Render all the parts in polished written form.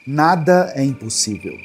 Nada é impossível.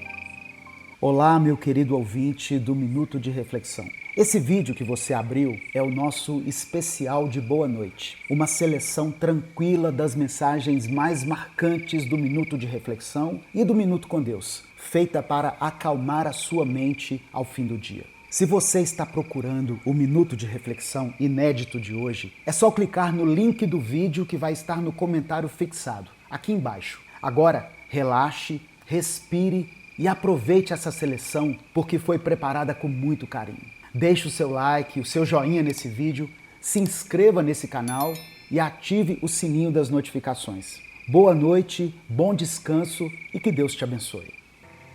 Olá, meu querido ouvinte do Minuto de Reflexão. Esse vídeo que você abriu é o nosso especial de boa noite, uma seleção tranquila das mensagens mais marcantes do Minuto de Reflexão e do Minuto com Deus, feita para acalmar a sua mente ao fim do dia. Se você está procurando o Minuto de Reflexão inédito de hoje, é só clicar no link do vídeo que vai estar no comentário fixado, aqui embaixo. Agora, relaxe, respire e aproveite essa seleção porque foi preparada com muito carinho. Deixe o seu like, o seu joinha nesse vídeo, se inscreva nesse canal e ative o sininho das notificações. Boa noite, bom descanso e que Deus te abençoe.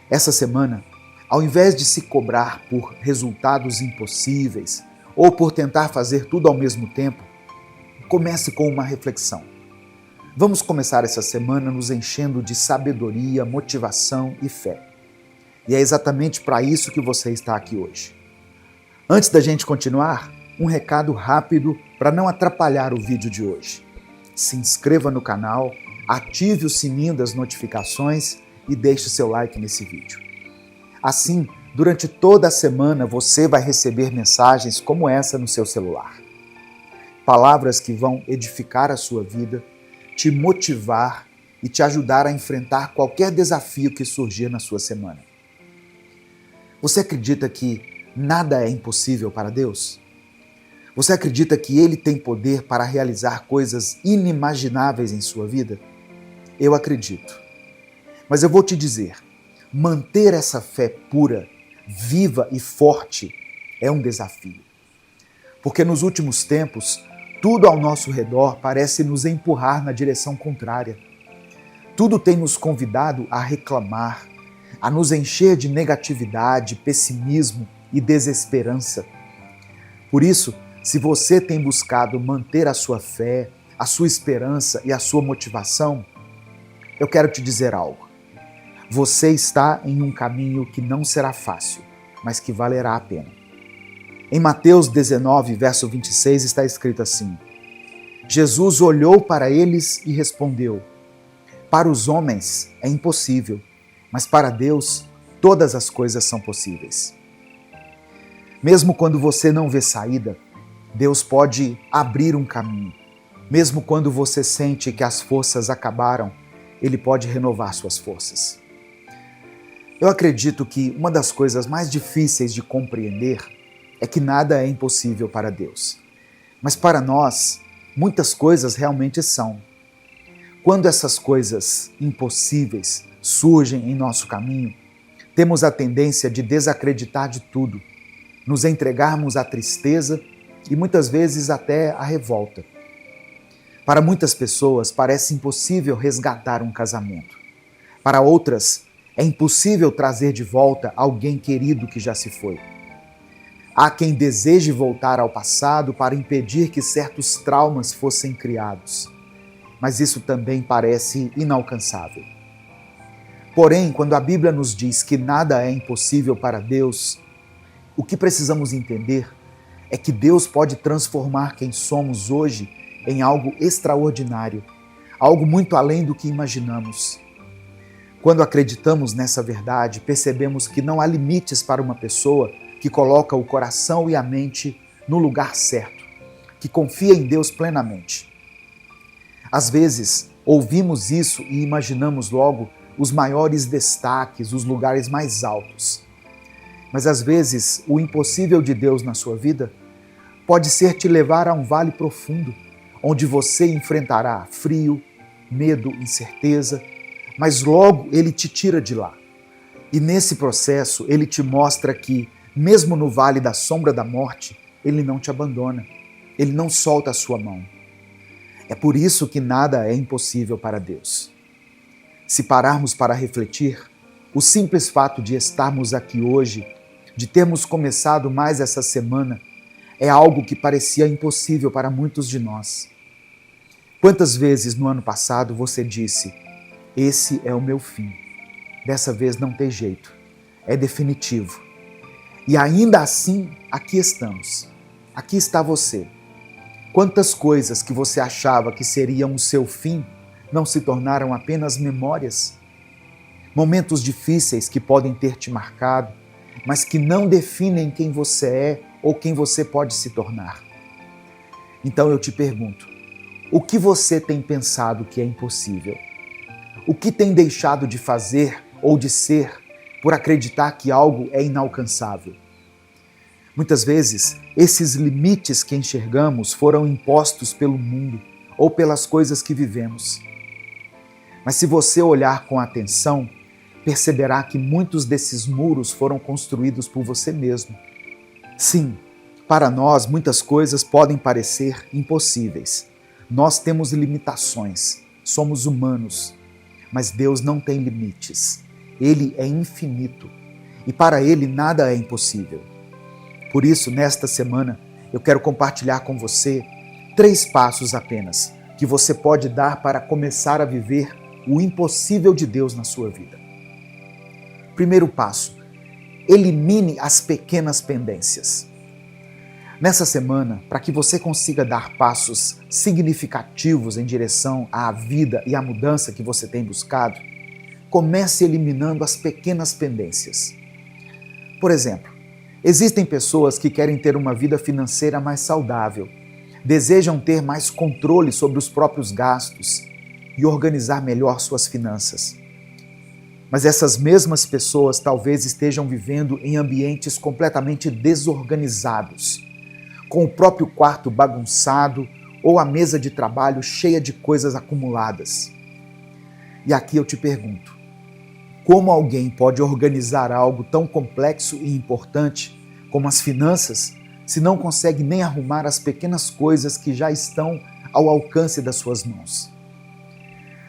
Essa semana, ao invés de se cobrar por resultados impossíveis ou por tentar fazer tudo ao mesmo tempo, comece com uma reflexão. Vamos começar essa semana nos enchendo de sabedoria, motivação e fé. E é exatamente para isso que você está aqui hoje. Antes da gente continuar, um recado rápido para não atrapalhar o vídeo de hoje. Se inscreva no canal, ative o sininho das notificações e deixe seu like nesse vídeo. Assim, durante toda a semana você vai receber mensagens como essa no seu celular. Palavras que vão edificar a sua vida, te motivar e te ajudar a enfrentar qualquer desafio que surgir na sua semana. Você acredita que nada é impossível para Deus? Você acredita que Ele tem poder para realizar coisas inimagináveis em sua vida? Eu acredito. Mas eu vou te dizer, manter essa fé pura, viva e forte é um desafio. Porque nos últimos tempos, tudo ao nosso redor parece nos empurrar na direção contrária. Tudo tem nos convidado a reclamar, a nos encher de negatividade, pessimismo e desesperança. Por isso, se você tem buscado manter a sua fé, a sua esperança e a sua motivação, eu quero te dizer algo. Você está em um caminho que não será fácil, mas que valerá a pena. Em Mateus 19, verso 26, está escrito assim: Jesus olhou para eles e respondeu: para os homens é impossível, mas para Deus todas as coisas são possíveis. Mesmo quando você não vê saída, Deus pode abrir um caminho. Mesmo quando você sente que as forças acabaram, Ele pode renovar suas forças. Eu acredito que uma das coisas mais difíceis de compreender é que nada é impossível para Deus. Mas para nós, muitas coisas realmente são. Quando essas coisas impossíveis surgem em nosso caminho, temos a tendência de desacreditar de tudo, nos entregarmos à tristeza e muitas vezes até à revolta. Para muitas pessoas, parece impossível resgatar um casamento. Para outras, é impossível trazer de volta alguém querido que já se foi. Há quem deseje voltar ao passado para impedir que certos traumas fossem criados. Mas isso também parece inalcançável. Porém, quando a Bíblia nos diz que nada é impossível para Deus, o que precisamos entender é que Deus pode transformar quem somos hoje em algo extraordinário, algo muito além do que imaginamos. Quando acreditamos nessa verdade, percebemos que não há limites para uma pessoa que coloca o coração e a mente no lugar certo, que confia em Deus plenamente. Às vezes, ouvimos isso e imaginamos logo os maiores destaques, os lugares mais altos. Mas às vezes, o impossível de Deus na sua vida pode ser te levar a um vale profundo, onde você enfrentará frio, medo, incerteza, mas logo Ele te tira de lá. E nesse processo, Ele te mostra que, mesmo no vale da sombra da morte, Ele não te abandona, Ele não solta a sua mão. É por isso que nada é impossível para Deus. Se pararmos para refletir, o simples fato de estarmos aqui hoje, de termos começado mais essa semana, é algo que parecia impossível para muitos de nós. Quantas vezes no ano passado você disse: esse é o meu fim, dessa vez não tem jeito, é definitivo. E ainda assim, aqui estamos, aqui está você. Quantas coisas que você achava que seriam o seu fim não se tornaram apenas memórias? momentos difíceis que podem ter te marcado, mas que não definem quem você é ou quem você pode se tornar. Então eu te pergunto, o que você tem pensado que é impossível? O que tem deixado de fazer ou de ser por acreditar que algo é inalcançável? Muitas vezes, esses limites que enxergamos foram impostos pelo mundo ou pelas coisas que vivemos. Mas se você olhar com atenção, perceberá que muitos desses muros foram construídos por você mesmo. Sim, para nós muitas coisas podem parecer impossíveis. Nós temos limitações, somos humanos, mas Deus não tem limites. Ele é infinito e para Ele nada é impossível. Por isso, nesta semana, eu quero compartilhar com você 3 passos apenas que você pode dar para começar a viver o impossível de Deus na sua vida. Primeiro passo, elimine as pequenas pendências. Nessa semana, para que você consiga dar passos significativos em direção à vida e à mudança que você tem buscado, comece eliminando as pequenas pendências. Por exemplo, existem pessoas que querem ter uma vida financeira mais saudável, desejam ter mais controle sobre os próprios gastos e organizar melhor suas finanças. Mas essas mesmas pessoas talvez estejam vivendo em ambientes completamente desorganizados, com o próprio quarto bagunçado ou a mesa de trabalho cheia de coisas acumuladas. E aqui eu te pergunto, como alguém pode organizar algo tão complexo e importante como as finanças se não consegue nem arrumar as pequenas coisas que já estão ao alcance das suas mãos?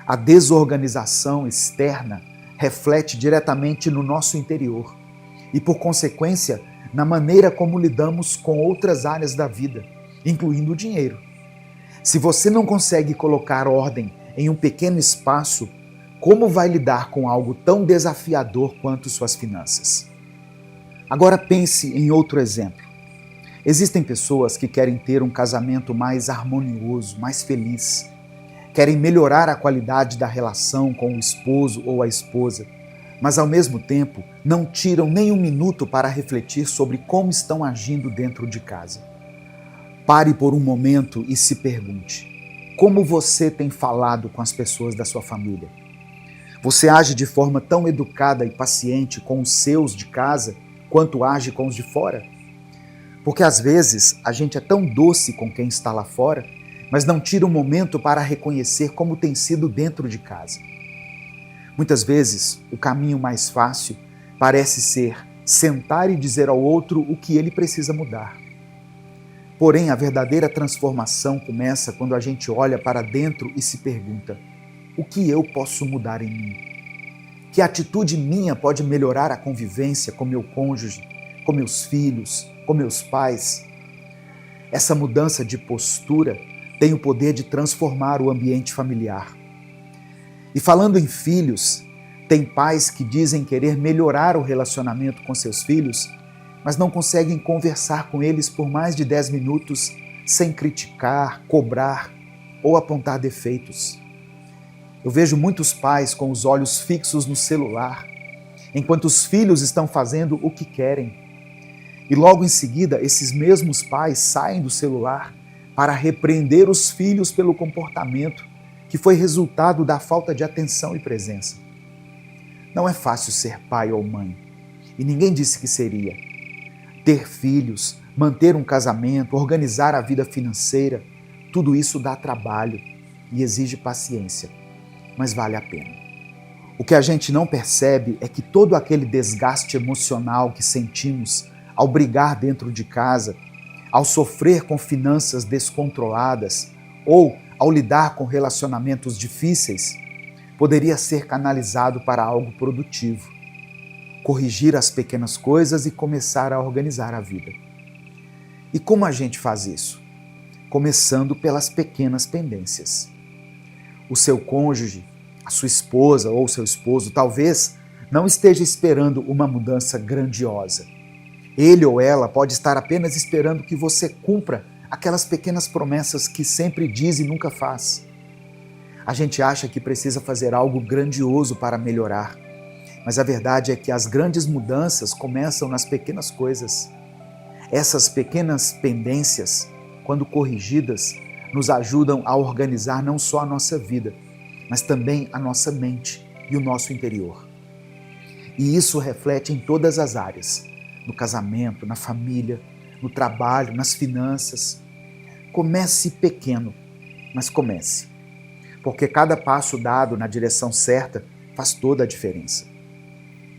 A desorganização externa reflete diretamente no nosso interior e, por consequência, na maneira como lidamos com outras áreas da vida, incluindo o dinheiro. Se você não consegue colocar ordem em um pequeno espaço, como vai lidar com algo tão desafiador quanto suas finanças? Agora pense em outro exemplo. Existem pessoas que querem ter um casamento mais harmonioso, mais feliz, querem melhorar a qualidade da relação com o esposo ou a esposa, mas ao mesmo tempo não tiram nem um minuto para refletir sobre como estão agindo dentro de casa. Pare por um momento e se pergunte: como você tem falado com as pessoas da sua família? Você age de forma tão educada e paciente com os seus de casa quanto age com os de fora? Porque às vezes a gente é tão doce com quem está lá fora, mas não tira um momento para reconhecer como tem sido dentro de casa. Muitas vezes, o caminho mais fácil parece ser sentar e dizer ao outro o que ele precisa mudar. Porém, a verdadeira transformação começa quando a gente olha para dentro e se pergunta: o que eu posso mudar em mim? Que atitude minha pode melhorar a convivência com meu cônjuge, com meus filhos, com meus pais? Essa mudança de postura tem o poder de transformar o ambiente familiar. E falando em filhos, tem pais que dizem querer melhorar o relacionamento com seus filhos, mas não conseguem conversar com eles por mais de 10 minutos sem criticar, cobrar ou apontar defeitos. Eu vejo muitos pais com os olhos fixos no celular, enquanto os filhos estão fazendo o que querem. E logo em seguida, esses mesmos pais saem do celular para repreender os filhos pelo comportamento que foi resultado da falta de atenção e presença. Não é fácil ser pai ou mãe, e ninguém disse que seria. Ter filhos, manter um casamento, organizar a vida financeira, tudo isso dá trabalho e exige paciência, mas vale a pena. O que a gente não percebe é que todo aquele desgaste emocional que sentimos ao brigar dentro de casa, ao sofrer com finanças descontroladas ou ao lidar com relacionamentos difíceis, poderia ser canalizado para algo produtivo. Corrigir as pequenas coisas e começar a organizar a vida. E como a gente faz isso? Começando pelas pequenas pendências. O seu cônjuge, a sua esposa ou seu esposo talvez não esteja esperando uma mudança grandiosa. Ele ou ela pode estar apenas esperando que você cumpra aquelas pequenas promessas que sempre diz e nunca faz. A gente acha que precisa fazer algo grandioso para melhorar, Mas a verdade é que as grandes mudanças começam nas pequenas coisas. Essas pequenas pendências, quando corrigidas, nos ajudam a organizar não só a nossa vida, mas também a nossa mente e o nosso interior. E isso reflete em todas as áreas, no casamento, na família, no trabalho, nas finanças. Comece pequeno, mas comece. Porque cada passo dado na direção certa faz toda a diferença.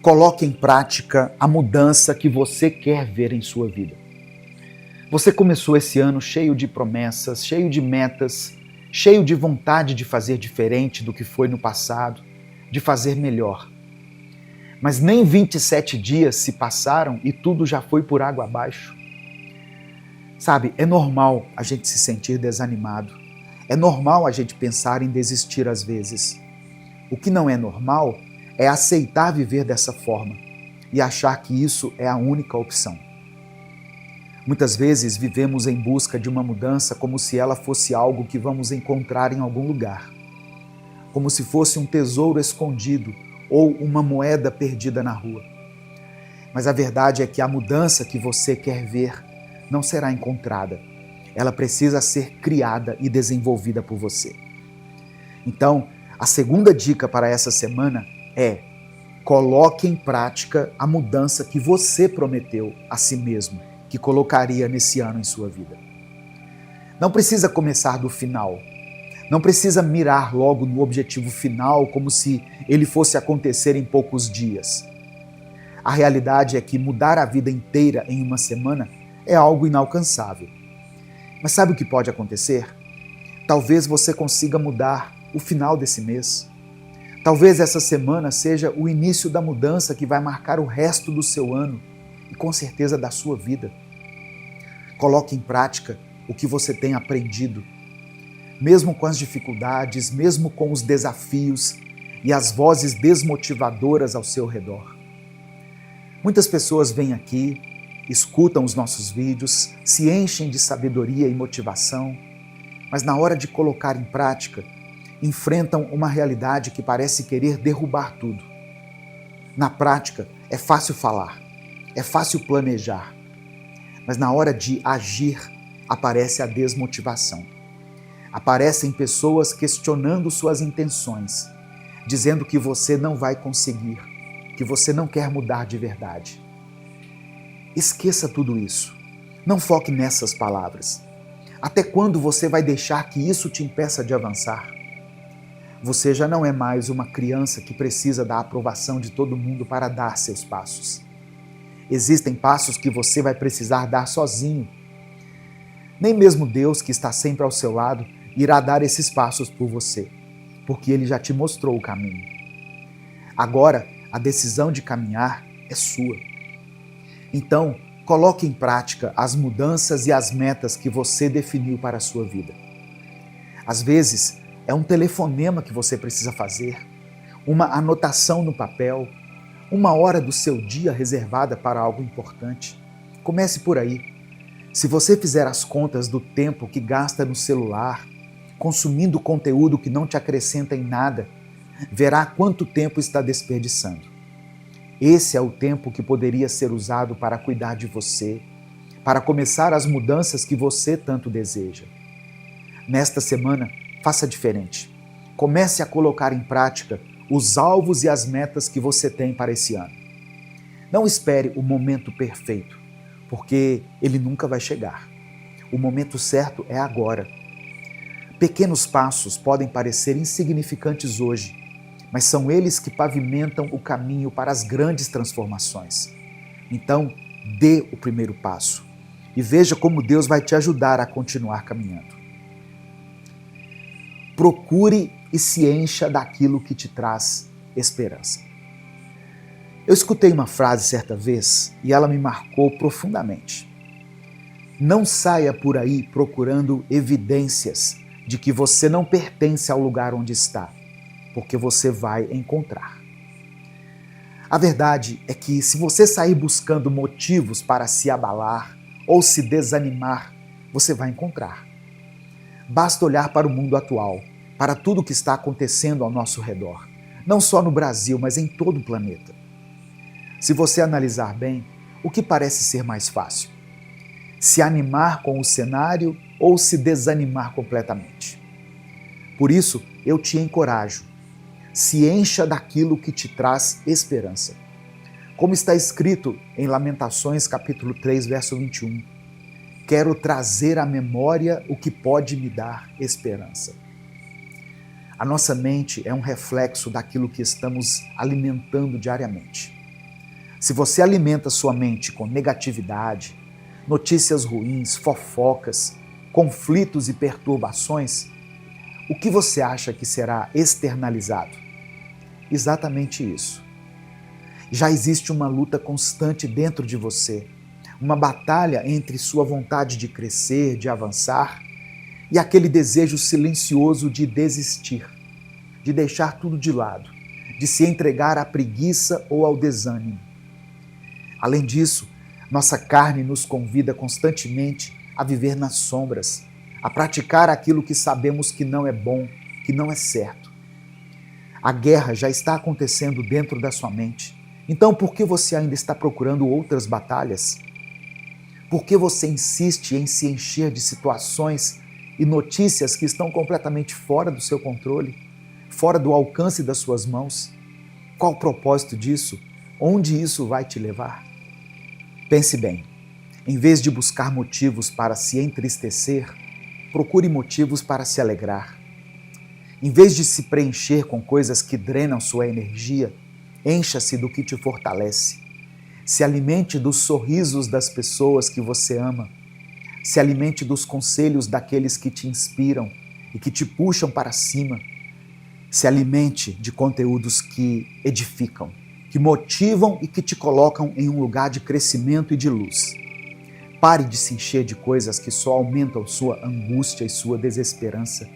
Coloque em prática a mudança que você quer ver em sua vida. Você começou esse ano cheio de promessas, cheio de metas, cheio de vontade de fazer diferente do que foi no passado, de fazer melhor. Mas nem 27 dias se passaram e tudo já foi por água abaixo. Sabe, é normal a gente se sentir desanimado. É normal a gente pensar em desistir às vezes. O que não é normal é aceitar viver dessa forma e achar que isso é a única opção. Muitas vezes vivemos em busca de uma mudança como se ela fosse algo que vamos encontrar em algum lugar. Como se fosse um tesouro escondido ou uma moeda perdida na rua. Mas a verdade é que a mudança que você quer ver não será encontrada. Ela precisa ser criada e desenvolvida por você. Então, a segunda dica para essa semana é: coloque em prática a mudança que você prometeu a si mesmo que colocaria nesse ano em sua vida. Não precisa começar do final. Não precisa mirar logo no objetivo final como se ele fosse acontecer em poucos dias. A realidade é que mudar a vida inteira em uma semana é algo inalcançável. Mas sabe o que pode acontecer? Talvez você consiga mudar o final desse mês. Talvez essa semana seja o início da mudança que vai marcar o resto do seu ano e com certeza da sua vida. Coloque em prática o que você tem aprendido. Mesmo com as dificuldades, mesmo com os desafios e as vozes desmotivadoras ao seu redor. Muitas pessoas vêm aqui, escutam os nossos vídeos, se enchem de sabedoria e motivação, mas na hora de colocar em prática, enfrentam uma realidade que parece querer derrubar tudo. Na prática, é fácil falar, é fácil planejar, mas na hora de agir, aparece a desmotivação. Aparecem pessoas questionando suas intenções, dizendo que você não vai conseguir, que você não quer mudar de verdade. Esqueça tudo isso. Não foque nessas palavras. Até quando você vai deixar que isso te impeça de avançar? Você já não é mais uma criança que precisa da aprovação de todo mundo para dar seus passos. Existem passos que você vai precisar dar sozinho. Nem mesmo Deus, que está sempre ao seu lado, irá dar esses passos por você, porque Ele já te mostrou o caminho. Agora, a decisão de caminhar é sua. Então, coloque em prática as mudanças e as metas que você definiu para a sua vida. Às vezes, é um telefonema que você precisa fazer, uma anotação no papel, uma hora do seu dia reservada para algo importante. Comece por aí. Se você fizer as contas do tempo que gasta no celular, consumindo conteúdo que não te acrescenta em nada, verá quanto tempo está desperdiçando. Esse é o tempo que poderia ser usado para cuidar de você, para começar as mudanças que você tanto deseja. Nesta semana, faça diferente. Comece a colocar em prática os alvos e as metas que você tem para esse ano. Não espere o momento perfeito, porque ele nunca vai chegar. O momento certo é agora. Pequenos passos podem parecer insignificantes hoje, mas são eles que pavimentam o caminho para as grandes transformações. Então, dê o primeiro passo e veja como Deus vai te ajudar a continuar caminhando. Procure e se encha daquilo que te traz esperança. Eu escutei uma frase certa vez e ela me marcou profundamente. Não saia por aí procurando evidências de que você não pertence ao lugar onde está, porque você vai encontrar. A verdade é que se você sair buscando motivos para se abalar ou se desanimar, você vai encontrar. Basta olhar para o mundo atual, para tudo que está acontecendo ao nosso redor. não só no Brasil, mas em todo o planeta. Se você analisar bem, o que parece ser mais fácil? Se animar com o cenário ou se desanimar completamente? Por isso, eu te encorajo. Se encha daquilo que te traz esperança. Como está escrito em Lamentações capítulo 3, verso 21. Quero trazer à memória o que pode me dar esperança. A nossa mente é um reflexo daquilo que estamos alimentando diariamente. Se você alimenta sua mente com negatividade, notícias ruins, fofocas, conflitos e perturbações, o que você acha que será externalizado? Exatamente isso. Já existe uma luta constante dentro de você, uma batalha entre sua vontade de crescer, de avançar, e aquele desejo silencioso de desistir, de deixar tudo de lado, de se entregar à preguiça ou ao desânimo. Além disso, nossa carne nos convida constantemente a viver nas sombras, a praticar aquilo que sabemos que não é bom, que não é certo. A guerra já está acontecendo dentro da sua mente. Então, por que você ainda está procurando outras batalhas? Por que você insiste em se encher de situações e notícias que estão completamente fora do seu controle, fora do alcance das suas mãos? Qual o propósito disso? Onde isso vai te levar? Pense bem, em vez de buscar motivos para se entristecer, procure motivos para se alegrar. Em vez de se preencher com coisas que drenam sua energia, encha-se do que te fortalece. Se alimente dos sorrisos das pessoas que você ama. Se alimente dos conselhos daqueles que te inspiram e que te puxam para cima. Se alimente de conteúdos que edificam, que motivam e que te colocam em um lugar de crescimento e de luz. Pare de se encher de coisas que só aumentam sua angústia e sua desesperança.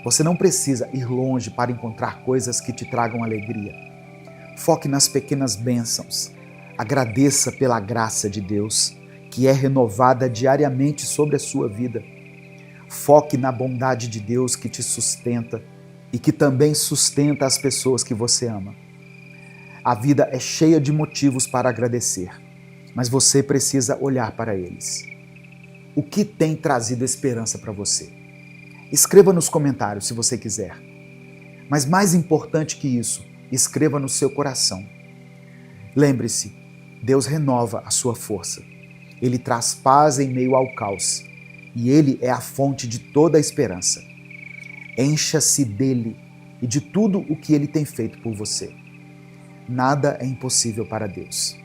Você não precisa ir longe para encontrar coisas que te tragam alegria. Foque nas pequenas bênçãos. Agradeça pela graça de Deus, que é renovada diariamente sobre a sua vida. Foque na bondade de Deus que te sustenta e que também sustenta as pessoas que você ama. A vida é cheia de motivos para agradecer, mas você precisa olhar para eles. O que tem trazido esperança para você? Escreva nos comentários se você quiser. Mas mais importante que isso, escreva no seu coração. Lembre-se, Deus renova a sua força. Ele traz paz em meio ao caos. E Ele é a fonte de toda a esperança. Encha-se dele e de tudo o que Ele tem feito por você. Nada é impossível para Deus.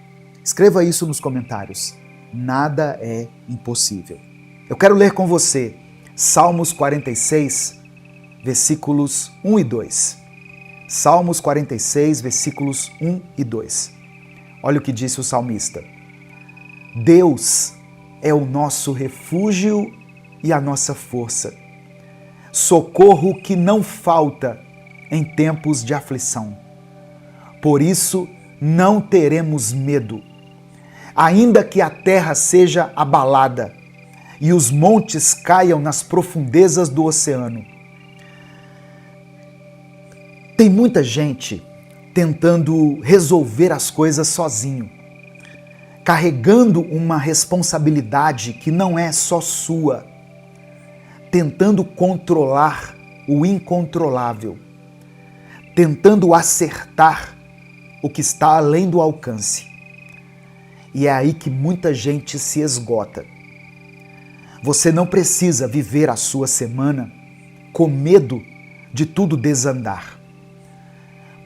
Escreva isso nos comentários. Nada é impossível. Eu quero ler com você Salmos 46, versículos 1 e 2. Salmos 46, versículos 1 e 2. Olha o que disse o salmista. Deus é o nosso refúgio e a nossa força, socorro que não falta em tempos de aflição. Por isso não teremos medo, ainda que a terra seja abalada e os montes caiam nas profundezas do oceano. Tem muita gente tentando resolver as coisas sozinho, carregando uma responsabilidade que não é só sua, tentando controlar o incontrolável, tentando acertar o que está além do alcance. E é aí que muita gente se esgota. Você não precisa viver a sua semana com medo de tudo desandar.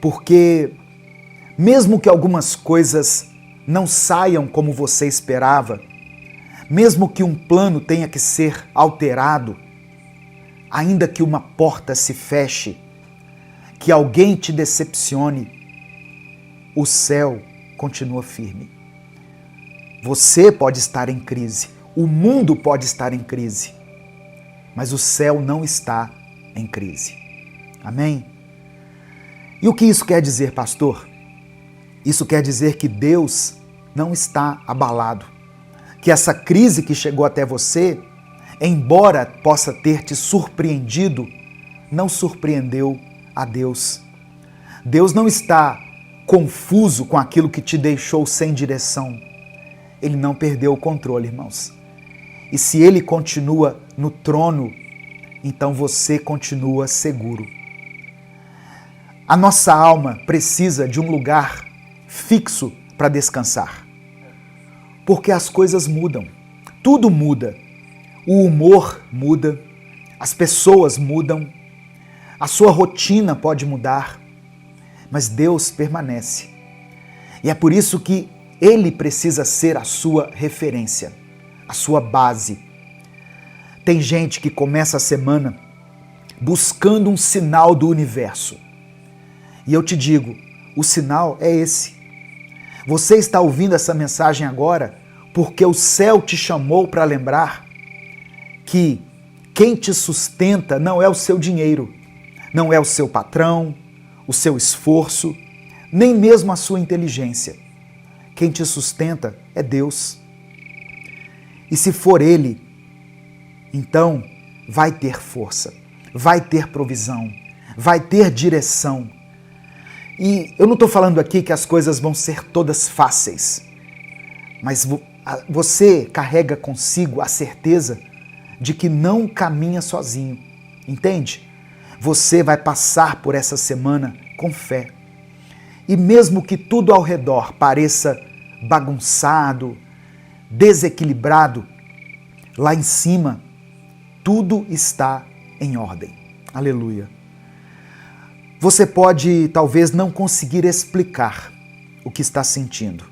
Porque mesmo que algumas coisas não saiam como você esperava, mesmo que um plano tenha que ser alterado, ainda que uma porta se feche, que alguém te decepcione, o céu continua firme. Você pode estar em crise, o mundo pode estar em crise, mas o céu não está em crise. Amém? E o que isso quer dizer, pastor? Isso quer dizer que Deus não está abalado, que essa crise que chegou até você, embora possa ter te surpreendido, não surpreendeu a Deus. Deus não está confuso com aquilo que te deixou sem direção. Ele não perdeu o controle, irmãos. E se Ele continua no trono, então você continua seguro. A nossa alma precisa de um lugar fixo para descansar. Porque as coisas mudam, tudo muda. O humor muda, as pessoas mudam, a sua rotina pode mudar, mas Deus permanece. E é por isso que Ele precisa ser a sua referência, a sua base. Tem gente que começa a semana buscando um sinal do universo. E eu te digo, o sinal é esse. Você está ouvindo essa mensagem agora porque o céu te chamou para lembrar que quem te sustenta não é o seu dinheiro, não é o seu patrão, o seu esforço, nem mesmo a sua inteligência. Quem te sustenta é Deus. E se for Ele, então vai ter força, vai ter provisão, vai ter direção. E eu não estou falando aqui que as coisas vão ser todas fáceis, mas você carrega consigo a certeza de que não caminha sozinho, entende? Você vai passar por essa semana com fé. E mesmo que tudo ao redor pareça bagunçado, desequilibrado, lá em cima, tudo está em ordem. Aleluia. Você pode talvez não conseguir explicar o que está sentindo.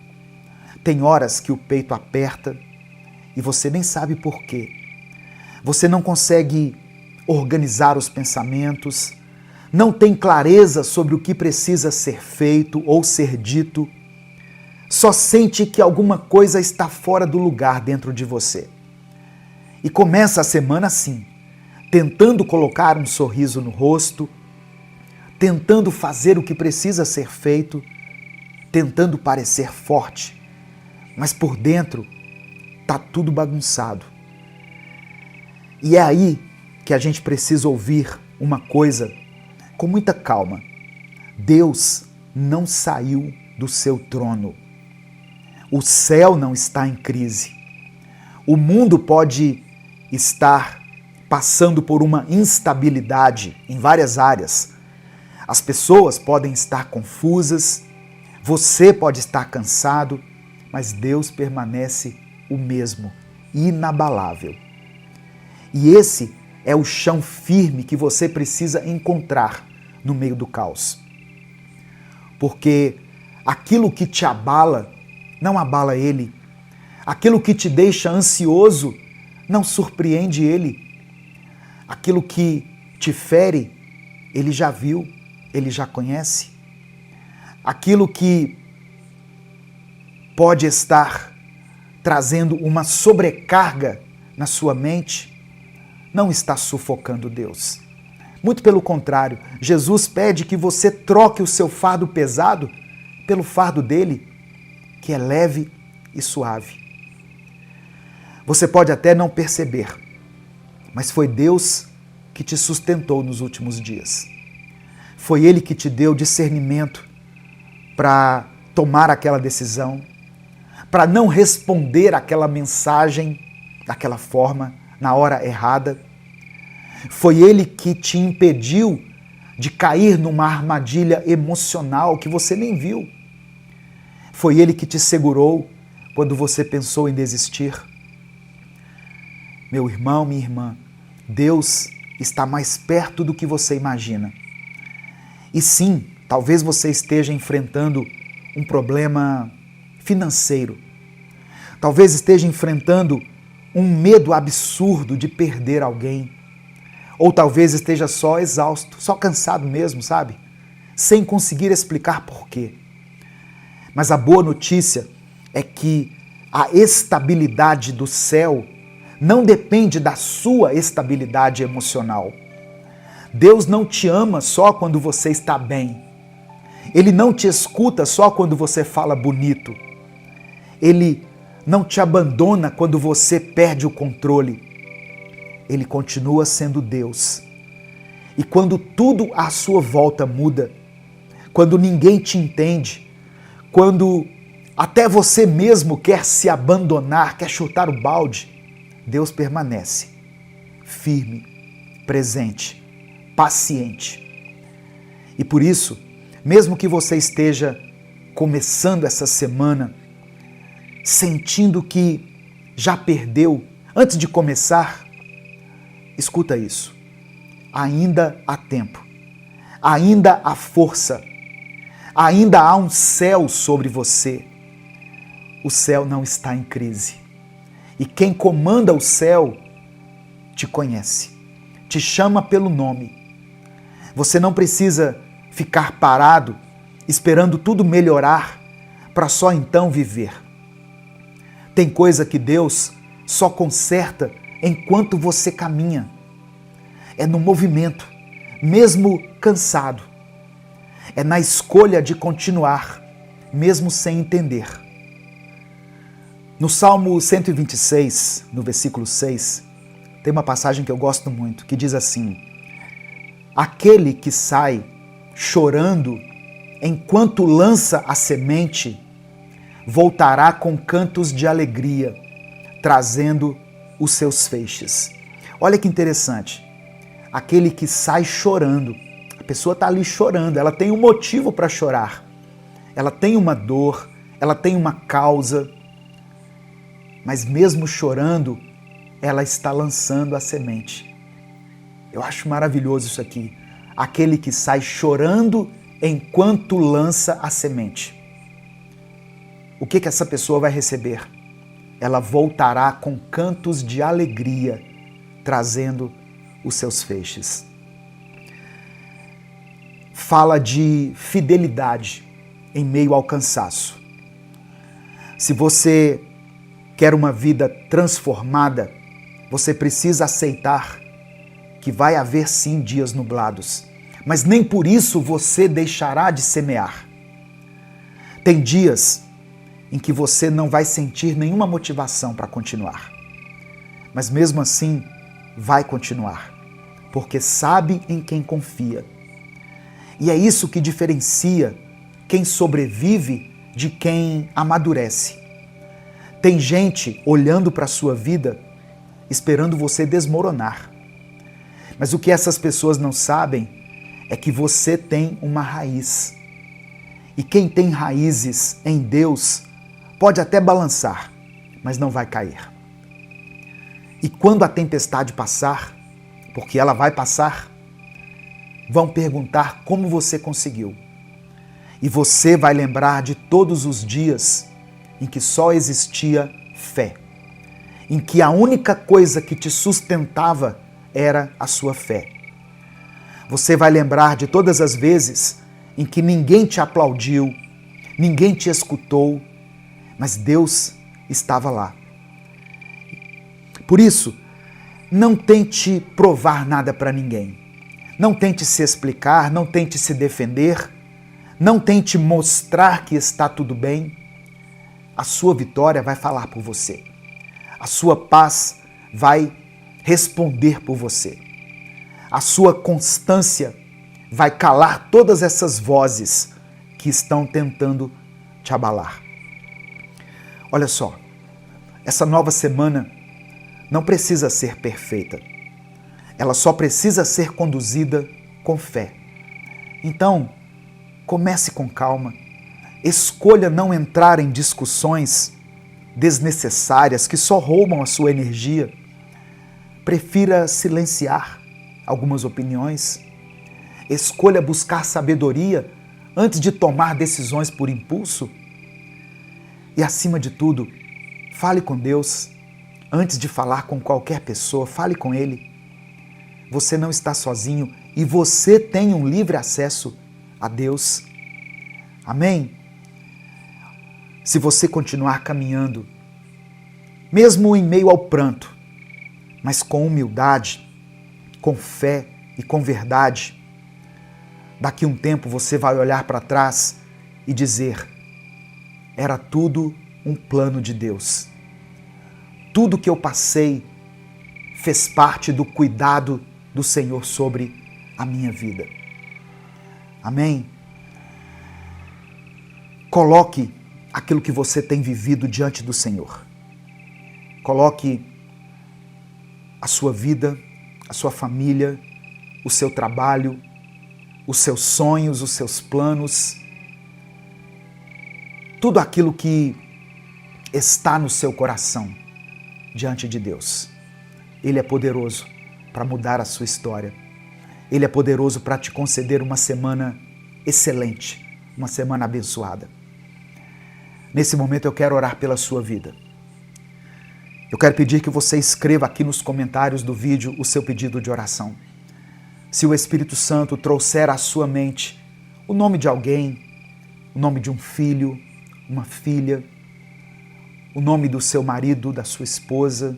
Tem horas que o peito aperta e você nem sabe por quê. Você não consegue organizar os pensamentos, não tem clareza sobre o que precisa ser feito ou ser dito, só sente que alguma coisa está fora do lugar dentro de você. E começa a semana assim, tentando colocar um sorriso no rosto, tentando fazer o que precisa ser feito, tentando parecer forte, mas por dentro está tudo bagunçado. E é aí que a gente precisa ouvir uma coisa com muita calma. Deus não saiu do seu trono. O céu não está em crise. O mundo pode estar passando por uma instabilidade em várias áreas. As pessoas podem estar confusas, você pode estar cansado, mas Deus permanece o mesmo, inabalável. E esse é o chão firme que você precisa encontrar no meio do caos. Porque aquilo que te abala não abala Ele. Aquilo que te deixa ansioso não surpreende Ele. Aquilo que te fere, Ele já viu, Ele já conhece. Aquilo que pode estar trazendo uma sobrecarga na sua mente não está sufocando Deus. Muito pelo contrário, Jesus pede que você troque o seu fardo pesado pelo fardo dele, que é leve e suave. Você pode até não perceber, mas foi Deus que te sustentou nos últimos dias. Foi Ele que te deu discernimento para tomar aquela decisão, para não responder aquela mensagem daquela forma, na hora errada. Foi Ele que te impediu de cair numa armadilha emocional que você nem viu. Foi Ele que te segurou quando você pensou em desistir. Meu irmão, minha irmã, Deus está mais perto do que você imagina. E sim, talvez você esteja enfrentando um problema financeiro. Talvez esteja enfrentando um medo absurdo de perder alguém. Ou talvez esteja só exausto, só cansado mesmo, sabe? Sem conseguir explicar por quê. Mas a boa notícia é que a estabilidade do céu não depende da sua estabilidade emocional. Deus não te ama só quando você está bem. Ele não te escuta só quando você fala bonito. Ele não te abandona quando você perde o controle. Ele continua sendo Deus. E quando tudo à sua volta muda, quando ninguém te entende, quando até você mesmo quer se abandonar, quer chutar o balde, Deus permanece firme, presente, paciente. E por isso, mesmo que você esteja começando essa semana, sentindo que já perdeu, antes de começar, escuta isso. Ainda há tempo, ainda há força, ainda há um céu sobre você. O céu não está em crise. E quem comanda o céu te conhece, te chama pelo nome. Você não precisa ficar parado, esperando tudo melhorar, para só então viver. Tem coisa que Deus só conserta enquanto você caminha. É no movimento, mesmo cansado. É na escolha de continuar, mesmo sem entender. No Salmo 126, no versículo 6, tem uma passagem que eu gosto muito, que diz assim: aquele que sai chorando enquanto lança a semente, voltará com cantos de alegria, trazendo os seus feixes. Olha que interessante. Aquele que sai chorando, a pessoa está ali chorando, ela tem um motivo para chorar, ela tem uma dor, ela tem uma causa, mas mesmo chorando, ela está lançando a semente. Eu acho maravilhoso isso aqui. Aquele que sai chorando enquanto lança a semente. O que essa pessoa vai receber? Ela voltará com cantos de alegria, trazendo os seus feixes. Fala de fidelidade em meio ao cansaço. Se você quer uma vida transformada, você precisa aceitar que vai haver sim dias nublados, mas nem por isso você deixará de semear. Tem dias em que você não vai sentir nenhuma motivação para continuar, mas mesmo assim vai continuar, porque sabe em quem confia. E é isso que diferencia quem sobrevive de quem amadurece. Tem gente olhando para a sua vida, esperando você desmoronar. Mas o que essas pessoas não sabem é que você tem uma raiz. E quem tem raízes em Deus pode até balançar, mas não vai cair. E quando a tempestade passar, porque ela vai passar, vão perguntar como você conseguiu. E você vai lembrar de todos os dias em que só existia fé, em que a única coisa que te sustentava era a sua fé. Você vai lembrar de todas as vezes em que ninguém te aplaudiu, ninguém te escutou, mas Deus estava lá. Por isso, não tente provar nada para ninguém. Não tente se explicar, não tente se defender, não tente mostrar que está tudo bem. A sua vitória vai falar por você. A sua paz vai responder por você. A sua constância vai calar todas essas vozes que estão tentando te abalar. Olha só, essa nova semana não precisa ser perfeita. Ela só precisa ser conduzida com fé. Então, comece com calma. Escolha não entrar em discussões desnecessárias que só roubam a sua energia. Prefira silenciar algumas opiniões. Escolha buscar sabedoria antes de tomar decisões por impulso. E, acima de tudo, fale com Deus. Antes de falar com qualquer pessoa, fale com Ele. Você não está sozinho e você tem um livre acesso a Deus. Amém? Se você continuar caminhando, mesmo em meio ao pranto, mas com humildade, com fé e com verdade, daqui a um tempo você vai olhar para trás e dizer: era tudo um plano de Deus. Tudo que eu passei fez parte do cuidado do Senhor sobre a minha vida. Amém? Coloque aquilo que você tem vivido diante do Senhor. Coloque a sua vida, a sua família, o seu trabalho, os seus sonhos, os seus planos, tudo aquilo que está no seu coração diante de Deus. Ele é poderoso para mudar a sua história. Ele é poderoso para te conceder uma semana excelente, uma semana abençoada. Nesse momento eu quero orar pela sua vida. Eu quero pedir que você escreva aqui nos comentários do vídeo o seu pedido de oração. Se o Espírito Santo trouxer à sua mente o nome de alguém, o nome de um filho, uma filha, o nome do seu marido, da sua esposa,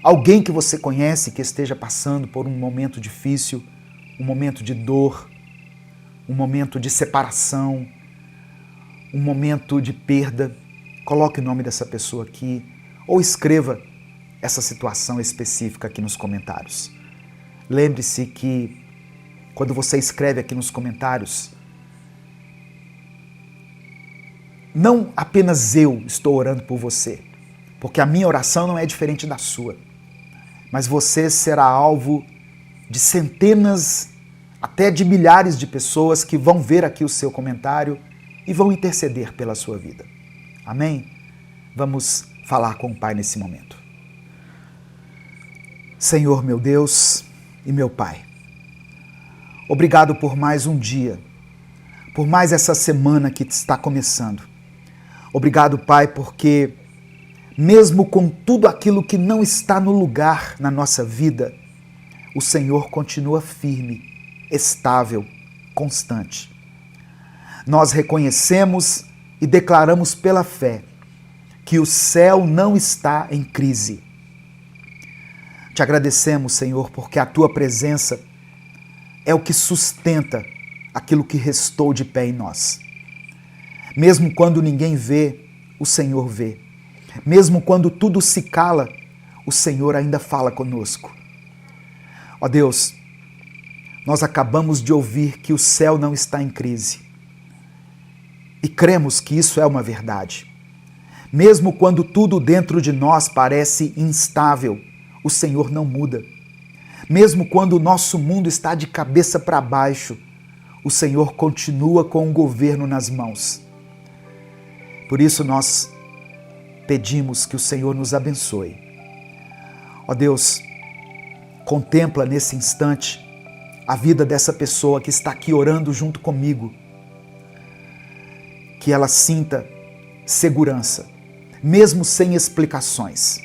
alguém que você conhece que esteja passando por um momento difícil, um momento de dor, um momento de separação, um momento de perda, coloque o nome dessa pessoa aqui ou escreva essa situação específica aqui nos comentários. Lembre-se que quando você escreve aqui nos comentários, não apenas eu estou orando por você, porque a minha oração não é diferente da sua, mas você será alvo de centenas, até de milhares de pessoas que vão ver aqui o seu comentário e vão interceder pela sua vida. Amém? Vamos falar com o Pai nesse momento. Senhor, meu Deus e meu Pai, obrigado por mais um dia, por mais essa semana que está começando. Obrigado, Pai, porque mesmo com tudo aquilo que não está no lugar na nossa vida, o Senhor continua firme, estável, constante. Nós reconhecemos e declaramos pela fé que o céu não está em crise. Te agradecemos, Senhor, porque a Tua presença é o que sustenta aquilo que restou de pé em nós. Mesmo quando ninguém vê, o Senhor vê. Mesmo quando tudo se cala, o Senhor ainda fala conosco. Ó Deus, nós acabamos de ouvir que o céu não está em crise. E cremos que isso é uma verdade. Mesmo quando tudo dentro de nós parece instável, o Senhor não muda. Mesmo quando o nosso mundo está de cabeça para baixo, o Senhor continua com o governo nas mãos. Por isso nós pedimos que o Senhor nos abençoe. Ó Deus, contempla nesse instante a vida dessa pessoa que está aqui orando junto comigo. Que ela sinta segurança, mesmo sem explicações.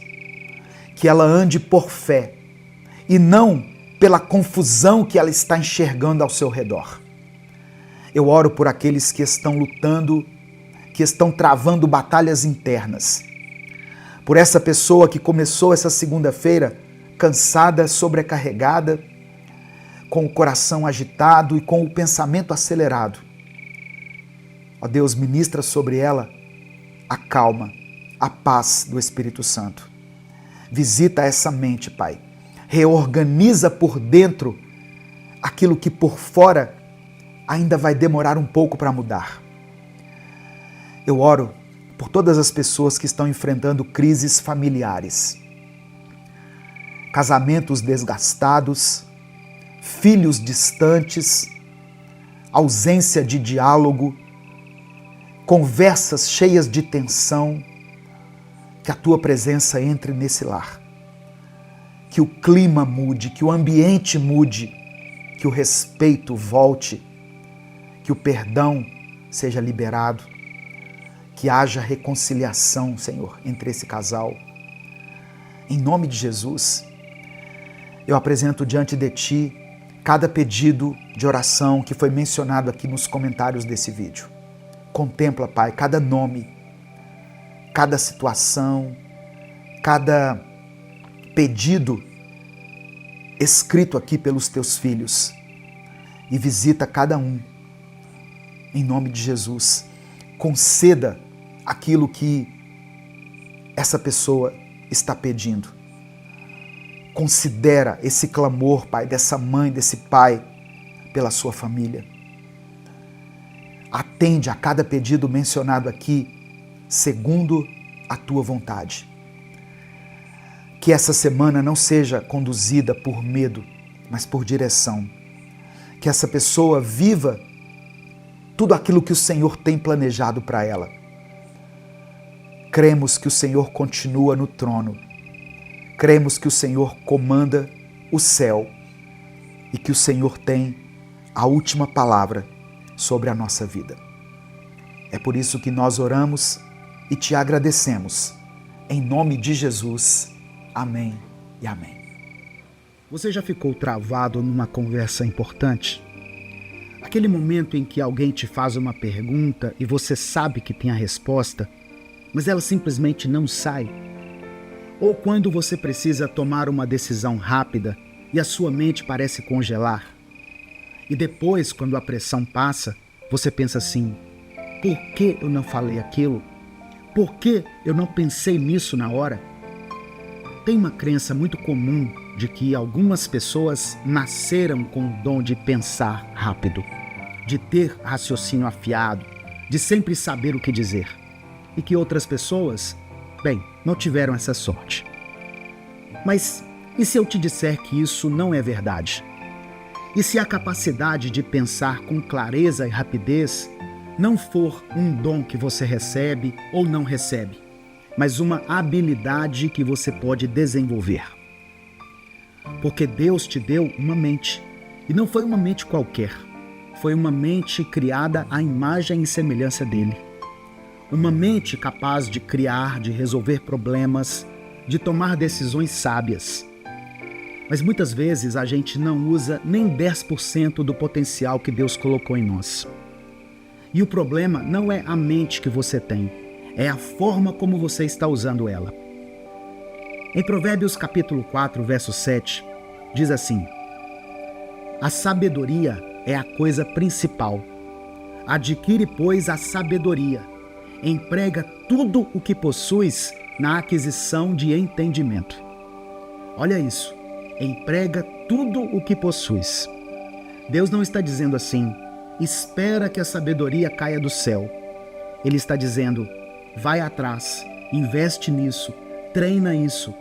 Que ela ande por fé e não pela confusão que ela está enxergando ao seu redor. Eu oro por aqueles que estão lutando, que estão travando batalhas internas. Por essa pessoa que começou essa segunda-feira cansada, sobrecarregada, com o coração agitado e com o pensamento acelerado. Ó Deus, ministra sobre ela a calma, a paz do Espírito Santo. Visita essa mente, Pai. Reorganiza por dentro aquilo que por fora ainda vai demorar um pouco para mudar. Eu oro por todas as pessoas que estão enfrentando crises familiares. Casamentos desgastados, filhos distantes, ausência de diálogo, conversas cheias de tensão. Que a Tua presença entre nesse lar. Que o clima mude, que o ambiente mude, que o respeito volte, que o perdão seja liberado, que haja reconciliação, Senhor, entre esse casal. Em nome de Jesus, eu apresento diante de Ti cada pedido de oração que foi mencionado aqui nos comentários desse vídeo. Contempla, Pai, cada nome, cada situação, cada pedido escrito aqui pelos Teus filhos e visita cada um. Em nome de Jesus, conceda aquilo que essa pessoa está pedindo. Considera esse clamor, Pai, dessa mãe, desse pai, pela sua família. Atende a cada pedido mencionado aqui, segundo a tua vontade. Que essa semana não seja conduzida por medo, mas por direção. Que essa pessoa viva tudo aquilo que o Senhor tem planejado para ela. Cremos que o Senhor continua no trono. Cremos que o Senhor comanda o céu e que o Senhor tem a última palavra sobre a nossa vida. É por isso que nós oramos e te agradecemos. Em nome de Jesus. Amém e amém. Você já ficou travado numa conversa importante? Aquele momento em que alguém te faz uma pergunta e você sabe que tem a resposta, mas ela simplesmente não sai? Ou quando você precisa tomar uma decisão rápida e a sua mente parece congelar? E depois, quando a pressão passa, você pensa assim: por que eu não falei aquilo? Por que eu não pensei nisso na hora? Tem uma crença muito comum de que algumas pessoas nasceram com o dom de pensar rápido, de ter raciocínio afiado, de sempre saber o que dizer. E que outras pessoas, não tiveram essa sorte. Mas e se eu te disser que isso não é verdade? E se a capacidade de pensar com clareza e rapidez não for um dom que você recebe ou não recebe, mas uma habilidade que você pode desenvolver? Porque Deus te deu uma mente, e não foi uma mente qualquer, foi uma mente criada à imagem e semelhança dele. Uma mente capaz de criar, de resolver problemas, de tomar decisões sábias. Mas muitas vezes a gente não usa nem 10% do potencial que Deus colocou em nós. E o problema não é a mente que você tem, é a forma como você está usando ela. Em Provérbios capítulo 4, verso 7, diz assim: a sabedoria é a coisa principal. Adquire, pois, a sabedoria. Emprega tudo o que possuis na aquisição de entendimento. Olha isso. Emprega tudo o que possuis. Deus não está dizendo assim: espera que a sabedoria caia do céu. Ele está dizendo: vai atrás, investe nisso, treina isso.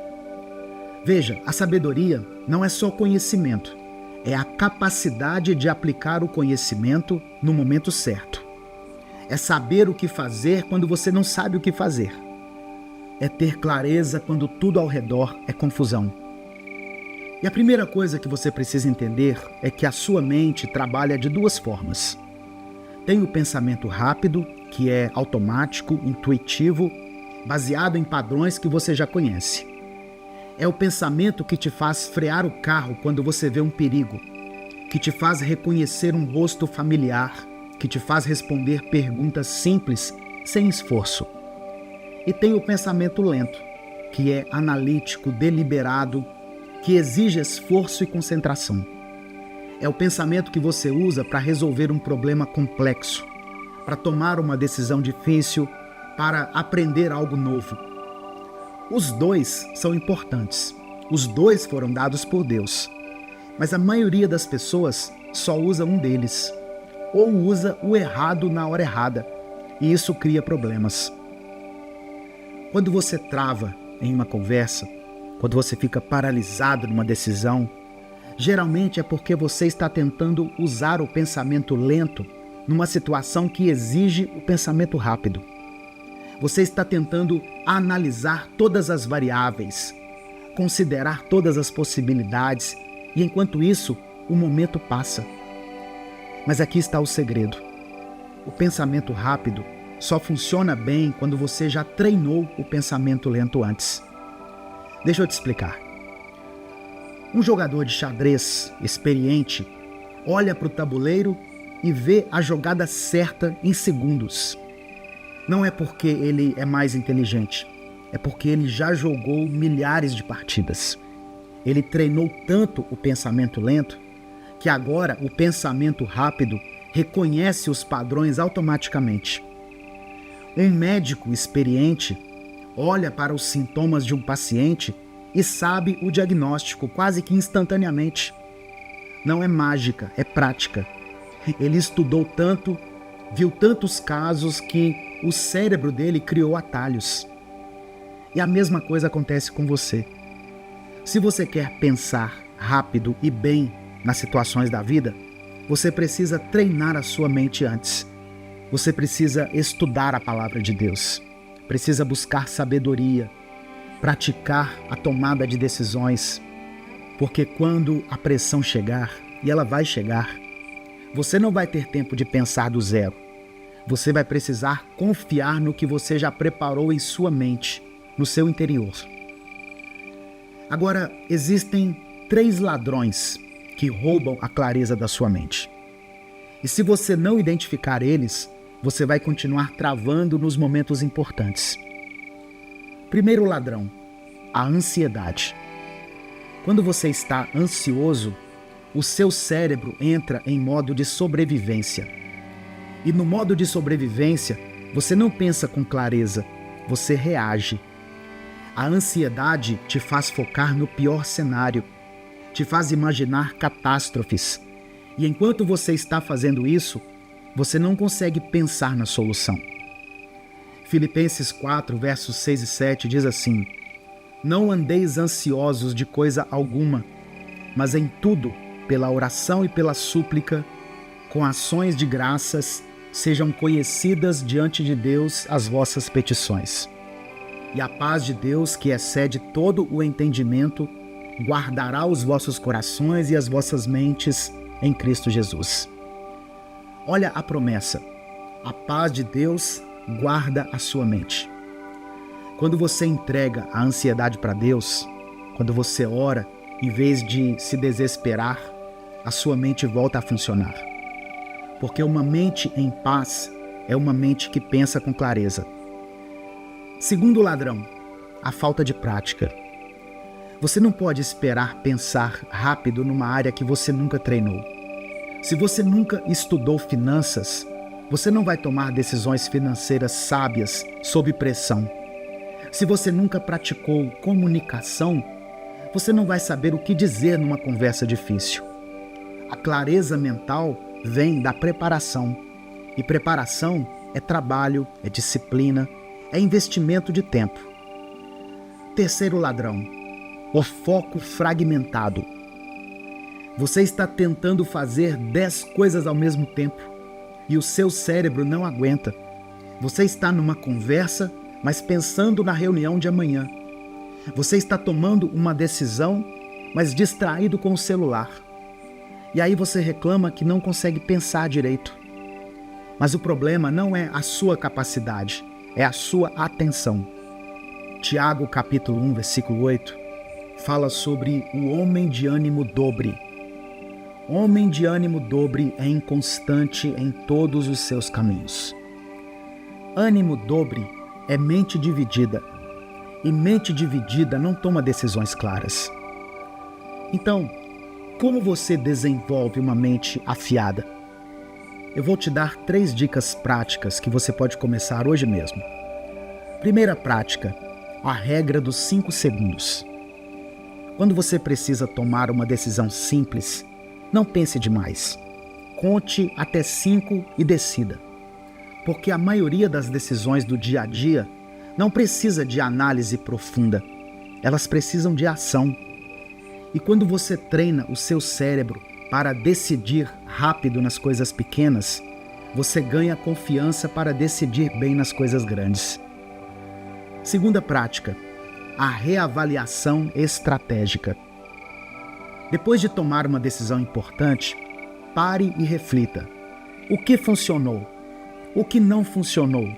Veja, a sabedoria não é só conhecimento, é a capacidade de aplicar o conhecimento no momento certo. É saber o que fazer quando você não sabe o que fazer. É ter clareza quando tudo ao redor é confusão. E a primeira coisa que você precisa entender é que a sua mente trabalha de duas formas. Tem o pensamento rápido, que é automático, intuitivo, baseado em padrões que você já conhece. É o pensamento que te faz frear o carro quando você vê um perigo, que te faz reconhecer um rosto familiar, que te faz responder perguntas simples, sem esforço. E tem o pensamento lento, que é analítico, deliberado, que exige esforço e concentração. É o pensamento que você usa para resolver um problema complexo, para tomar uma decisão difícil, para aprender algo novo. Os dois são importantes. Os dois foram dados por Deus. Mas a maioria das pessoas só usa um deles, ou usa o errado na hora errada, e isso cria problemas. Quando você trava em uma conversa, quando você fica paralisado numa decisão, geralmente é porque você está tentando usar o pensamento lento numa situação que exige o pensamento rápido. Você está tentando analisar todas as variáveis, considerar todas as possibilidades, e enquanto isso, o momento passa. Mas aqui está o segredo. O pensamento rápido só funciona bem quando você já treinou o pensamento lento antes. Deixa eu te explicar. Um jogador de xadrez experiente olha para o tabuleiro e vê a jogada certa em segundos. Não é porque ele é mais inteligente, é porque ele já jogou milhares de partidas. Ele treinou tanto o pensamento lento que agora o pensamento rápido reconhece os padrões automaticamente. Um médico experiente olha para os sintomas de um paciente e sabe o diagnóstico quase que instantaneamente. Não é mágica, é prática. Ele estudou tanto viu tantos casos que o cérebro dele criou atalhos. E a mesma coisa acontece com você. Se você quer pensar rápido e bem nas situações da vida, você precisa treinar a sua mente antes. Você precisa estudar a palavra de Deus. Precisa buscar sabedoria, praticar a tomada de decisões. Porque quando a pressão chegar, e ela vai chegar, você não vai ter tempo de pensar do zero. Você vai precisar confiar no que você já preparou em sua mente, no seu interior. Agora, existem 3 ladrões que roubam a clareza da sua mente. E se você não identificar eles, você vai continuar travando nos momentos importantes. Primeiro ladrão, a ansiedade. Quando você está ansioso, o seu cérebro entra em modo de sobrevivência. E no modo de sobrevivência, você não pensa com clareza, você reage. A ansiedade te faz focar no pior cenário, te faz imaginar catástrofes. E enquanto você está fazendo isso, você não consegue pensar na solução. Filipenses 4, versos 6 e 7 diz assim: Não andeis ansiosos de coisa alguma, mas em tudo, pela oração e pela súplica, com ações de graças, sejam conhecidas diante de Deus as vossas petições. E a paz de Deus, que excede todo o entendimento, guardará os vossos corações e as vossas mentes em Cristo Jesus. Olha a promessa: a paz de Deus guarda a sua mente. Quando você entrega a ansiedade para Deus, quando você ora, em vez de se desesperar, a sua mente volta a funcionar. Porque uma mente em paz é uma mente que pensa com clareza. Segundo ladrão, a falta de prática. Você não pode esperar pensar rápido numa área que você nunca treinou. Se você nunca estudou finanças, você não vai tomar decisões financeiras sábias sob pressão. Se você nunca praticou comunicação, você não vai saber o que dizer numa conversa difícil. A clareza mental vem da preparação. E preparação é trabalho, é disciplina, é investimento de tempo. Terceiro ladrão, o foco fragmentado. Você está tentando fazer 10 coisas ao mesmo tempo e o seu cérebro não aguenta. Você está numa conversa, mas pensando na reunião de amanhã. Você está tomando uma decisão, mas distraído com o celular. E aí você reclama que não consegue pensar direito. Mas o problema não é a sua capacidade, é a sua atenção. Tiago capítulo 1, versículo 8, fala sobre o homem de ânimo dobre. Homem de ânimo dobre é inconstante em todos os seus caminhos. Ânimo dobre é mente dividida. E mente dividida não toma decisões claras. Então, como você desenvolve uma mente afiada? Eu vou te dar 3 dicas práticas que você pode começar hoje mesmo. Primeira prática, a regra dos 5 segundos. Quando você precisa tomar uma decisão simples, não pense demais. Conte até 5 e decida. Porque a maioria das decisões do dia a dia não precisa de análise profunda. Elas precisam de ação. E quando você treina o seu cérebro para decidir rápido nas coisas pequenas, você ganha confiança para decidir bem nas coisas grandes. Segunda prática, a reavaliação estratégica. Depois de tomar uma decisão importante, pare e reflita. O que funcionou? O que não funcionou?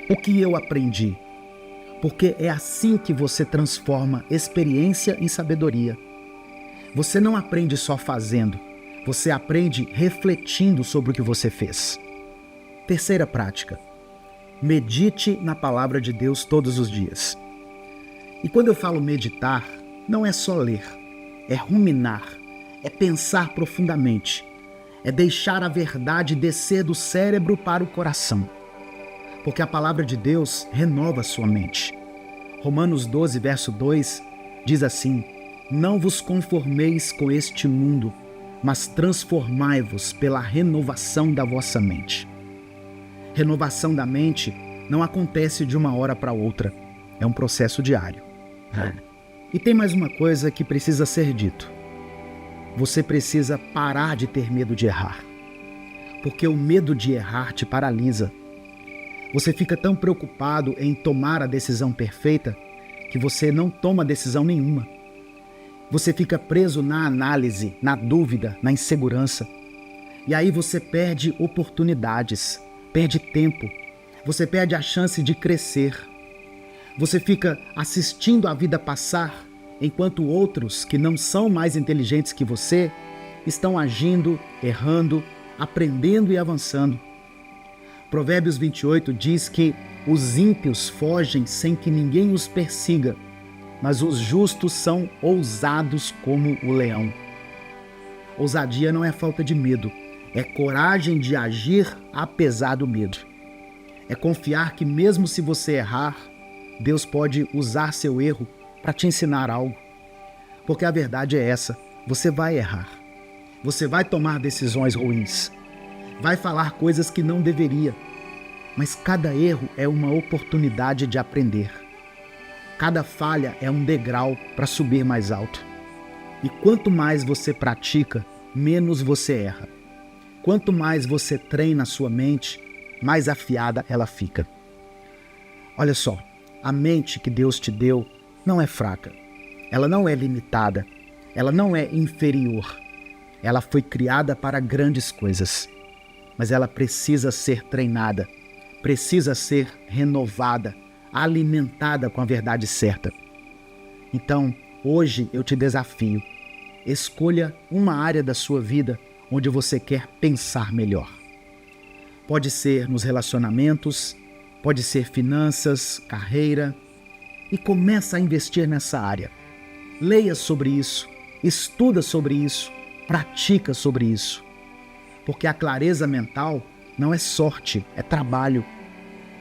O que eu aprendi? Porque é assim que você transforma experiência em sabedoria. Você não aprende só fazendo, você aprende refletindo sobre o que você fez. Terceira prática, medite na palavra de Deus todos os dias. E quando eu falo meditar, não é só ler, é ruminar, é pensar profundamente, é deixar a verdade descer do cérebro para o coração. Porque a palavra de Deus renova sua mente. Romanos 12, verso 2, diz assim: Não vos conformeis com este mundo, mas transformai-vos pela renovação da vossa mente. Renovação da mente não acontece de uma hora para outra. É um processo diário. E tem mais uma coisa que precisa ser dito. Você precisa parar de ter medo de errar. Porque o medo de errar te paralisa. Você fica tão preocupado em tomar a decisão perfeita que você não toma decisão nenhuma. Você fica preso na análise, na dúvida, na insegurança. E aí você perde oportunidades, perde tempo, você perde a chance de crescer. Você fica assistindo a vida passar, enquanto outros que não são mais inteligentes que você estão agindo, errando, aprendendo e avançando. Provérbios 28 diz que os ímpios fogem sem que ninguém os persiga, mas os justos são ousados como o leão. Ousadia não é falta de medo, é coragem de agir apesar do medo. É confiar que mesmo se você errar, Deus pode usar seu erro para te ensinar algo. Porque a verdade é essa, você vai errar. Você vai tomar decisões ruins. Vai falar coisas que não deveria. Mas cada erro é uma oportunidade de aprender. Cada falha é um degrau para subir mais alto. E quanto mais você pratica, menos você erra. Quanto mais você treina a sua mente, mais afiada ela fica. Olha só, a mente que Deus te deu não é fraca. Ela não é limitada. Ela não é inferior. Ela foi criada para grandes coisas. Mas ela precisa ser treinada, precisa ser renovada, alimentada com a verdade certa. Então, hoje eu te desafio. Escolha uma área da sua vida onde você quer pensar melhor. Pode ser nos relacionamentos, pode ser finanças, carreira, e começa a investir nessa área. Leia sobre isso, estuda sobre isso, pratica sobre isso. Porque a clareza mental não é sorte, é trabalho.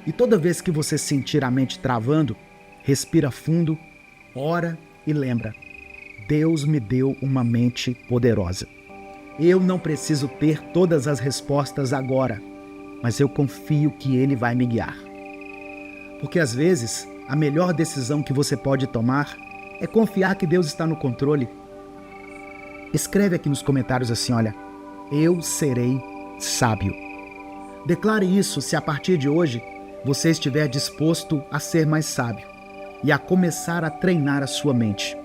E toda vez que você sentir a mente travando, respira fundo, ora e lembra: Deus me deu uma mente poderosa. Eu não preciso ter todas as respostas agora, mas eu confio que Ele vai me guiar. Porque às vezes, a melhor decisão que você pode tomar é confiar que Deus está no controle. Escreve aqui nos comentários assim, olha: eu serei sábio. Declare isso se a partir de hoje você estiver disposto a ser mais sábio e a começar a treinar a sua mente,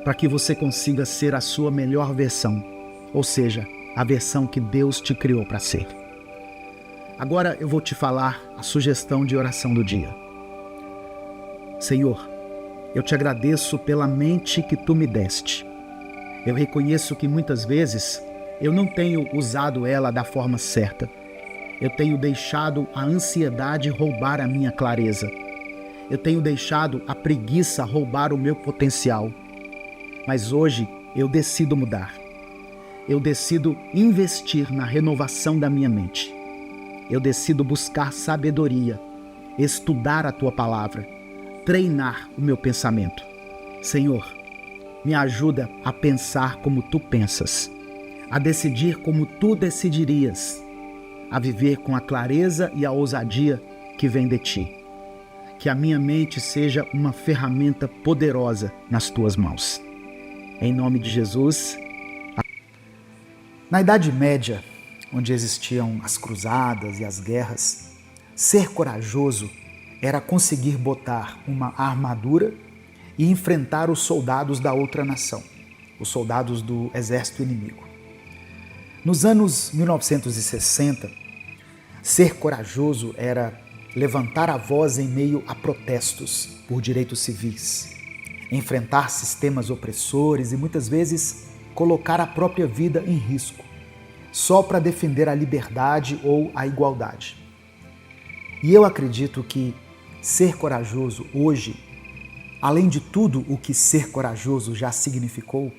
para que você consiga ser a sua melhor versão, ou seja, a versão que Deus te criou para ser. Agora eu vou te falar a sugestão de oração do dia. Senhor, eu te agradeço pela mente que tu me deste. Eu reconheço que muitas vezes eu não tenho usado ela da forma certa. Eu tenho deixado a ansiedade roubar a minha clareza. Eu tenho deixado a preguiça roubar o meu potencial. Mas hoje eu decido mudar. Eu decido investir na renovação da minha mente. Eu decido buscar sabedoria, estudar a tua palavra, treinar o meu pensamento. Senhor, me ajuda a pensar como tu pensas, a decidir como tu decidirias, a viver com a clareza e a ousadia que vem de ti. Que a minha mente seja uma ferramenta poderosa nas tuas mãos. Em nome de Jesus. Na Idade Média, onde existiam as cruzadas e as guerras, ser corajoso era conseguir botar uma armadura e enfrentar os soldados da outra nação, os soldados do exército inimigo. Nos anos 1960, ser corajoso era levantar a voz em meio a protestos por direitos civis, enfrentar sistemas opressores e muitas vezes colocar a própria vida em risco, só para defender a liberdade ou a igualdade. E eu acredito que ser corajoso hoje, além de tudo o que ser corajoso já significou,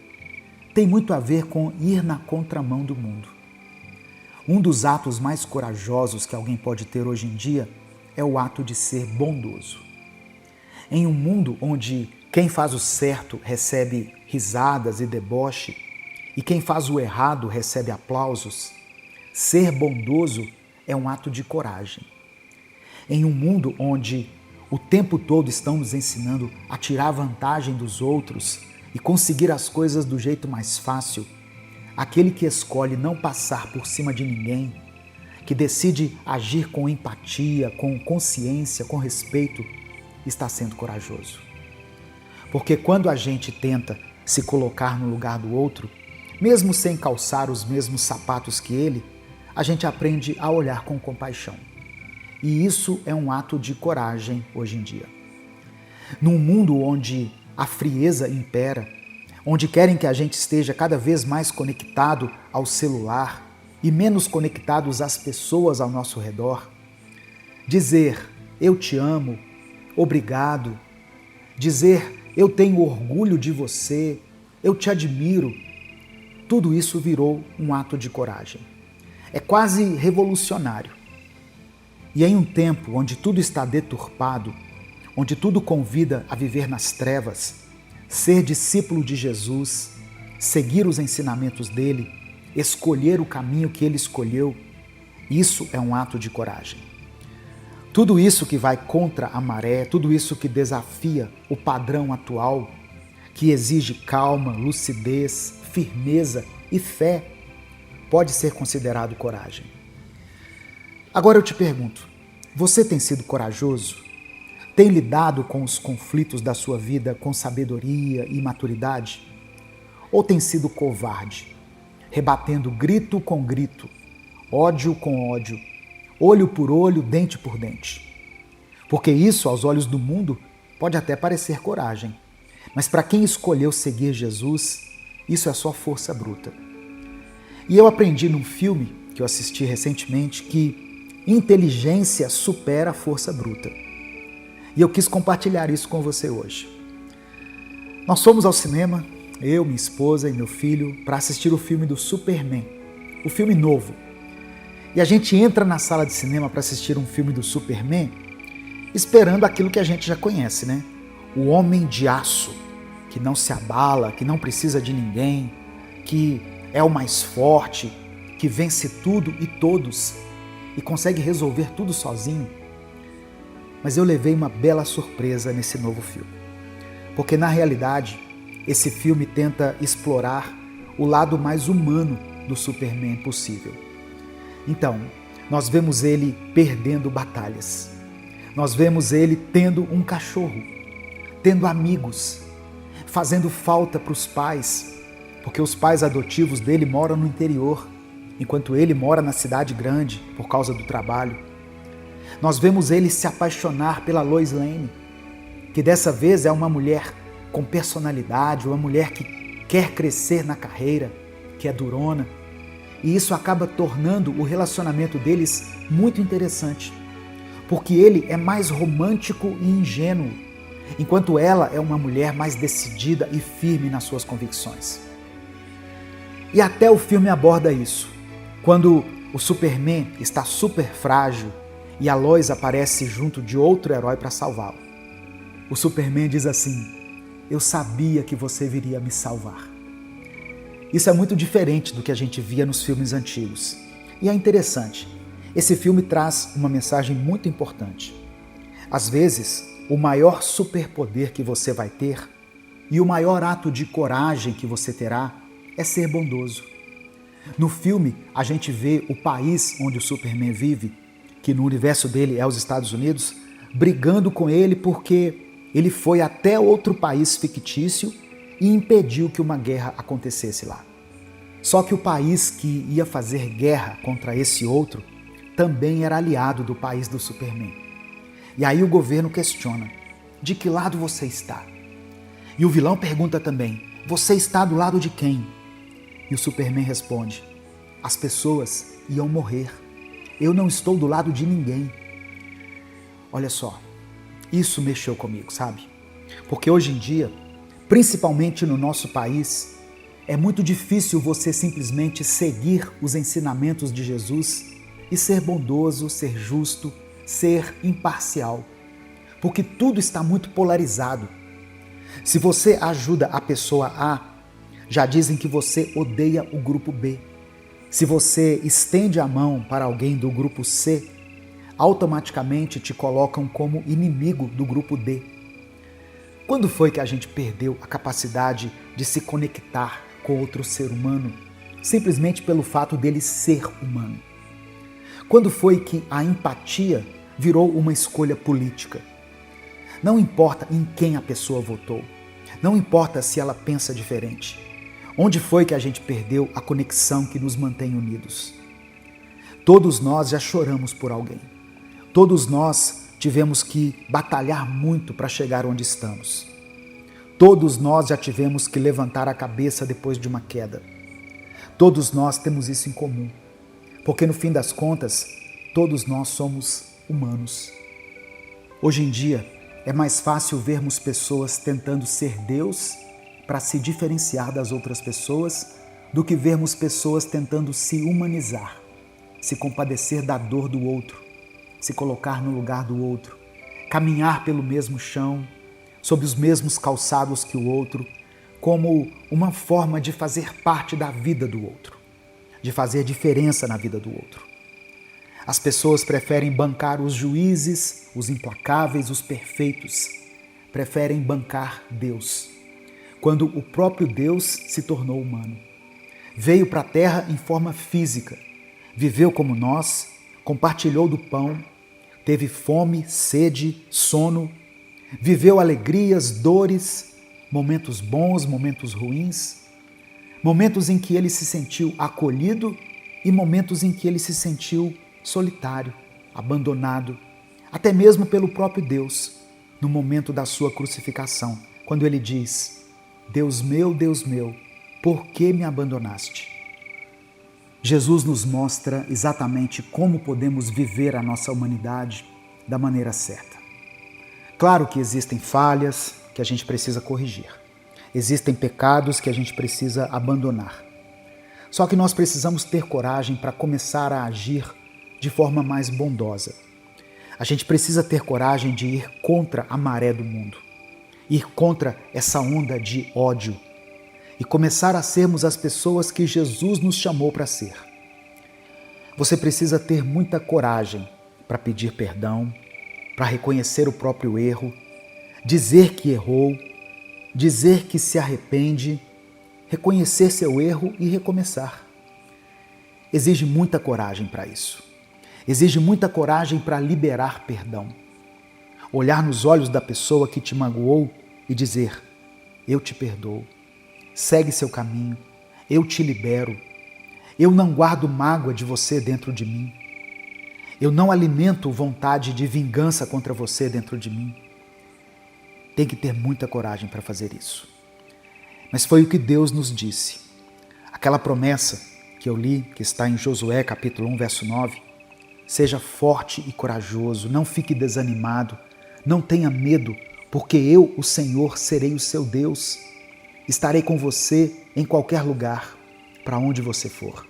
tem muito a ver com ir na contramão do mundo. Um dos atos mais corajosos que alguém pode ter hoje em dia é o ato de ser bondoso. Em um mundo onde quem faz o certo recebe risadas e deboche e quem faz o errado recebe aplausos, ser bondoso é um ato de coragem. Em um mundo onde o tempo todo estão nos ensinando a tirar vantagem dos outros e conseguir as coisas do jeito mais fácil, aquele que escolhe não passar por cima de ninguém, que decide agir com empatia, com consciência, com respeito, está sendo corajoso. Porque quando a gente tenta se colocar no lugar do outro, mesmo sem calçar os mesmos sapatos que ele, a gente aprende a olhar com compaixão. E isso é um ato de coragem hoje em dia. Num mundo onde a frieza impera, onde querem que a gente esteja cada vez mais conectado ao celular e menos conectados às pessoas ao nosso redor, dizer eu te amo, obrigado, dizer eu tenho orgulho de você, eu te admiro, tudo isso virou um ato de coragem. É quase revolucionário. E em um tempo onde tudo está deturpado, onde tudo convida a viver nas trevas, ser discípulo de Jesus, seguir os ensinamentos dele, escolher o caminho que ele escolheu, isso é um ato de coragem. Tudo isso que vai contra a maré, tudo isso que desafia o padrão atual, que exige calma, lucidez, firmeza e fé, pode ser considerado coragem. Agora eu te pergunto, você tem sido corajoso? Tem lidado com os conflitos da sua vida com sabedoria e maturidade? Ou tem sido covarde, rebatendo grito com grito, ódio com ódio, olho por olho, dente por dente? Porque isso, aos olhos do mundo, pode até parecer coragem, mas para quem escolheu seguir Jesus, isso é só força bruta. E eu aprendi num filme que eu assisti recentemente que inteligência supera a força bruta. E eu quis compartilhar isso com você hoje. Nós fomos ao cinema, eu, minha esposa e meu filho, para assistir o filme do Superman, o filme novo. E a gente entra na sala de cinema para assistir um filme do Superman, esperando aquilo que a gente já conhece, né? O homem de aço, que não se abala, que não precisa de ninguém, que é o mais forte, que vence tudo e todos e consegue resolver tudo sozinho. Mas eu levei uma bela surpresa nesse novo filme. Porque na realidade, esse filme tenta explorar o lado mais humano do Superman possível. Então, nós vemos ele perdendo batalhas. Nós vemos ele tendo um cachorro, tendo amigos, fazendo falta para os pais, porque os pais adotivos dele moram no interior, enquanto ele mora na cidade grande por causa do trabalho. Nós vemos ele se apaixonar pela Lois Lane, que dessa vez é uma mulher com personalidade, uma mulher que quer crescer na carreira, que é durona. E isso acaba tornando o relacionamento deles muito interessante, porque ele é mais romântico e ingênuo, enquanto ela é uma mulher mais decidida e firme nas suas convicções. E até o filme aborda isso. Quando o Superman está super frágil e a Lois aparece junto de outro herói para salvá-lo. O Superman diz assim: eu sabia que você viria me salvar. Isso é muito diferente do que a gente via nos filmes antigos. E é interessante, esse filme traz uma mensagem muito importante. Às vezes, o maior superpoder que você vai ter e o maior ato de coragem que você terá é ser bondoso. No filme, a gente vê o país onde o Superman vive, que no universo dele é os Estados Unidos, brigando com ele porque ele foi até outro país fictício e impediu que uma guerra acontecesse lá. Só que o país que ia fazer guerra contra esse outro também era aliado do país do Superman. E aí o governo questiona: de que lado você está? E o vilão pergunta também: você está do lado de quem? E o Superman responde: as pessoas iam morrer. Eu não estou do lado de ninguém. Olha só, isso mexeu comigo, sabe? Porque hoje em dia, principalmente no nosso país, é muito difícil você simplesmente seguir os ensinamentos de Jesus e ser bondoso, ser justo, ser imparcial. Porque tudo está muito polarizado. Se você ajuda a pessoa A, já dizem que você odeia o grupo B. Se você estende a mão para alguém do grupo C, automaticamente te colocam como inimigo do grupo D. Quando foi que a gente perdeu a capacidade de se conectar com outro ser humano simplesmente pelo fato dele ser humano? Quando foi que a empatia virou uma escolha política? Não importa em quem a pessoa votou, não importa se ela pensa diferente. Onde foi que a gente perdeu a conexão que nos mantém unidos? Todos nós já choramos por alguém. Todos nós tivemos que batalhar muito para chegar onde estamos. Todos nós já tivemos que levantar a cabeça depois de uma queda. Todos nós temos isso em comum, porque no fim das contas, todos nós somos humanos. Hoje em dia, é mais fácil vermos pessoas tentando ser Deus para se diferenciar das outras pessoas do que vermos pessoas tentando se humanizar, se compadecer da dor do outro, se colocar no lugar do outro, caminhar pelo mesmo chão, sob os mesmos calçados que o outro, como uma forma de fazer parte da vida do outro, de fazer diferença na vida do outro. As pessoas preferem bancar os juízes, os implacáveis, os perfeitos. Preferem bancar Deus, quando o próprio Deus se tornou humano. Veio para a terra em forma física, viveu como nós, compartilhou do pão, teve fome, sede, sono, viveu alegrias, dores, momentos bons, momentos ruins, momentos em que ele se sentiu acolhido e momentos em que ele se sentiu solitário, abandonado, até mesmo pelo próprio Deus, no momento da sua crucificação, quando ele diz: Deus meu, por que me abandonaste? Jesus nos mostra exatamente como podemos viver a nossa humanidade da maneira certa. Claro que existem falhas que a gente precisa corrigir, existem pecados que a gente precisa abandonar. Só que nós precisamos ter coragem para começar a agir de forma mais bondosa. A gente precisa ter coragem de ir contra a maré do mundo, ir contra essa onda de ódio e começar a sermos as pessoas que Jesus nos chamou para ser. Você precisa ter muita coragem para pedir perdão, para reconhecer o próprio erro, dizer que errou, dizer que se arrepende, reconhecer seu erro e recomeçar. Exige muita coragem para isso. Exige muita coragem para liberar perdão. Olhar nos olhos da pessoa que te magoou e dizer: eu te perdoo, segue seu caminho, eu te libero, eu não guardo mágoa de você dentro de mim, eu não alimento vontade de vingança contra você dentro de mim. Tem que ter muita coragem para fazer isso. Mas foi o que Deus nos disse. Aquela promessa que eu li, que está em Josué capítulo 1, verso 9, seja forte e corajoso, não fique desanimado, não tenha medo, porque eu, o Senhor, serei o seu Deus. Estarei com você em qualquer lugar, para onde você for.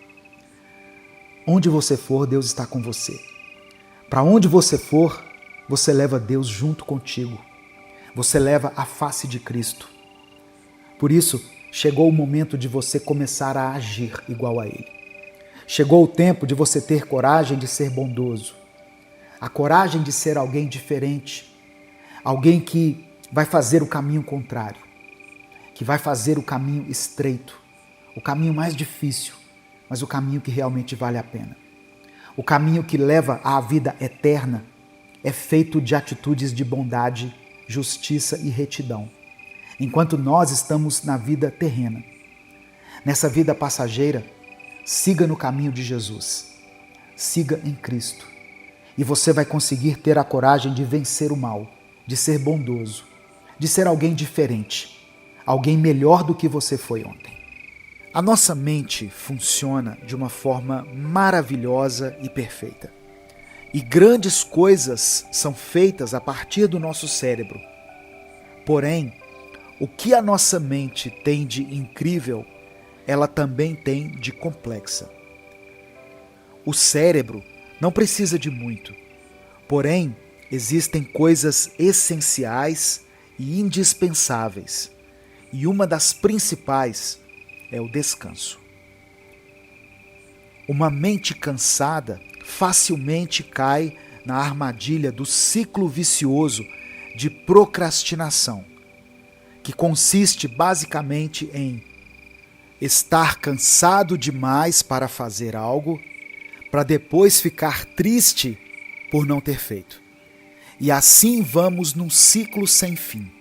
Onde você for, Deus está com você. Para onde você for, você leva Deus junto contigo. Você leva a face de Cristo. Por isso, chegou o momento de você começar a agir igual a Ele. Chegou o tempo de você ter coragem de ser bondoso, a coragem de ser alguém diferente, alguém que vai fazer o caminho contrário, que vai fazer o caminho estreito, o caminho mais difícil, mas o caminho que realmente vale a pena. O caminho que leva à vida eterna é feito de atitudes de bondade, justiça e retidão, enquanto nós estamos na vida terrena. Nessa vida passageira, siga no caminho de Jesus, siga em Cristo, e você vai conseguir ter a coragem de vencer o mal, de ser bondoso, de ser alguém diferente, alguém melhor do que você foi ontem. A nossa mente funciona de uma forma maravilhosa e perfeita. E grandes coisas são feitas a partir do nosso cérebro. Porém, o que a nossa mente tem de incrível, ela também tem de complexa. O cérebro não precisa de muito, porém, existem coisas essenciais e indispensáveis, e uma das principais é o descanso. Uma mente cansada facilmente cai na armadilha do ciclo vicioso de procrastinação, que consiste basicamente em estar cansado demais para fazer algo, para depois ficar triste por não ter feito. E assim vamos num ciclo sem fim.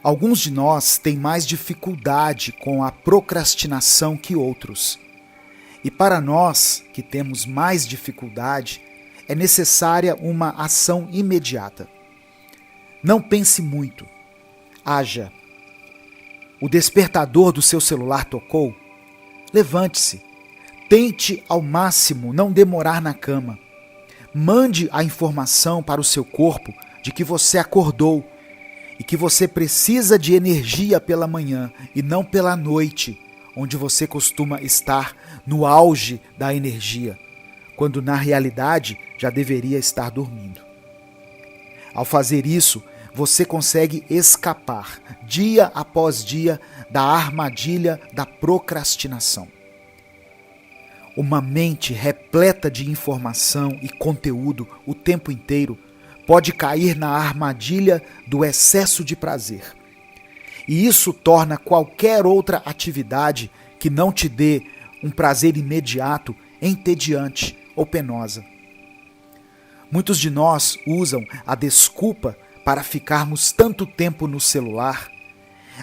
Alguns de nós têm mais dificuldade com a procrastinação que outros. E para nós, que temos mais dificuldade, é necessária uma ação imediata. Não pense muito. Haja. O despertador do seu celular tocou? Levante-se. Tente ao máximo não demorar na cama. Mande a informação para o seu corpo de que você acordou e que você precisa de energia pela manhã e não pela noite, onde você costuma estar no auge da energia, quando na realidade já deveria estar dormindo. Ao fazer isso, você consegue escapar, dia após dia, da armadilha da procrastinação. Uma mente repleta de informação e conteúdo o tempo inteiro pode cair na armadilha do excesso de prazer. E isso torna qualquer outra atividade que não te dê um prazer imediato entediante ou penosa. Muitos de nós usam a desculpa para ficarmos tanto tempo no celular,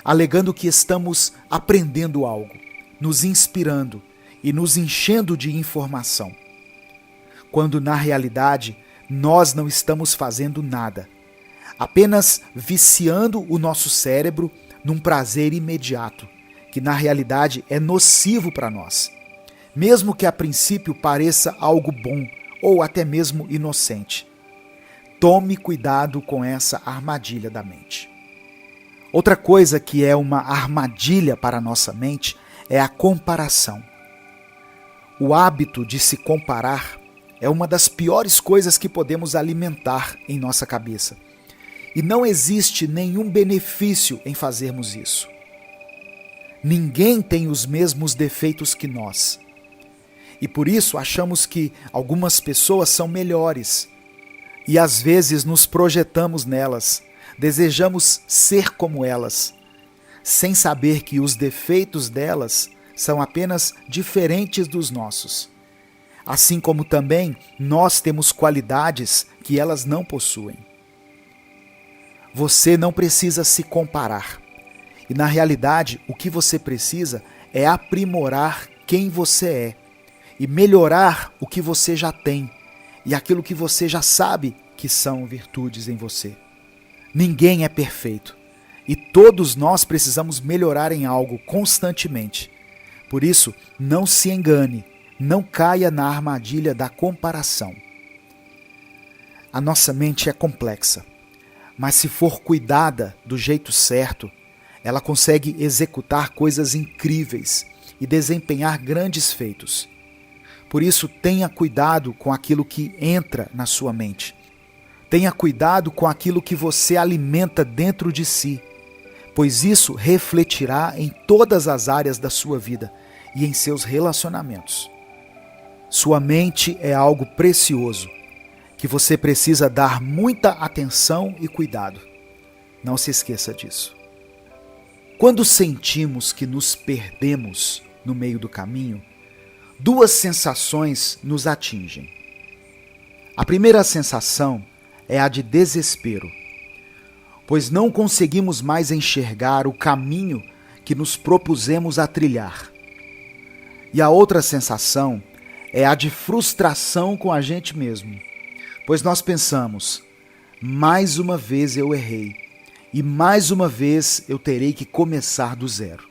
alegando que estamos aprendendo algo, nos inspirando e nos enchendo de informação, quando na realidade nós não estamos fazendo nada, apenas viciando o nosso cérebro num prazer imediato, que na realidade é nocivo para nós, mesmo que a princípio pareça algo bom ou até mesmo inocente. Tome cuidado com essa armadilha da mente. Outra coisa que é uma armadilha para a nossa mente é a comparação. O hábito de se comparar é uma das piores coisas que podemos alimentar em nossa cabeça. E não existe nenhum benefício em fazermos isso. Ninguém tem os mesmos defeitos que nós. E por isso achamos que algumas pessoas são melhores. E às vezes nos projetamos nelas, desejamos ser como elas, sem saber que os defeitos delas são apenas diferentes dos nossos. Assim como também nós temos qualidades que elas não possuem. Você não precisa se comparar. E na realidade, o que você precisa é aprimorar quem você é e melhorar o que você já tem e aquilo que você já sabe que são virtudes em você. Ninguém é perfeito e todos nós precisamos melhorar em algo constantemente. Por isso, não se engane, não caia na armadilha da comparação. A nossa mente é complexa, mas se for cuidada do jeito certo, ela consegue executar coisas incríveis e desempenhar grandes feitos. Por isso, tenha cuidado com aquilo que entra na sua mente. Tenha cuidado com aquilo que você alimenta dentro de si, pois isso refletirá em todas as áreas da sua vida e em seus relacionamentos. Sua mente é algo precioso, que você precisa dar muita atenção e cuidado. Não se esqueça disso. Quando sentimos que nos perdemos no meio do caminho, duas sensações nos atingem. A primeira sensação é a de desespero, pois não conseguimos mais enxergar o caminho que nos propusemos a trilhar. E a outra sensação é a de frustração com a gente mesmo, pois nós pensamos, mais uma vez eu errei, e mais uma vez eu terei que começar do zero.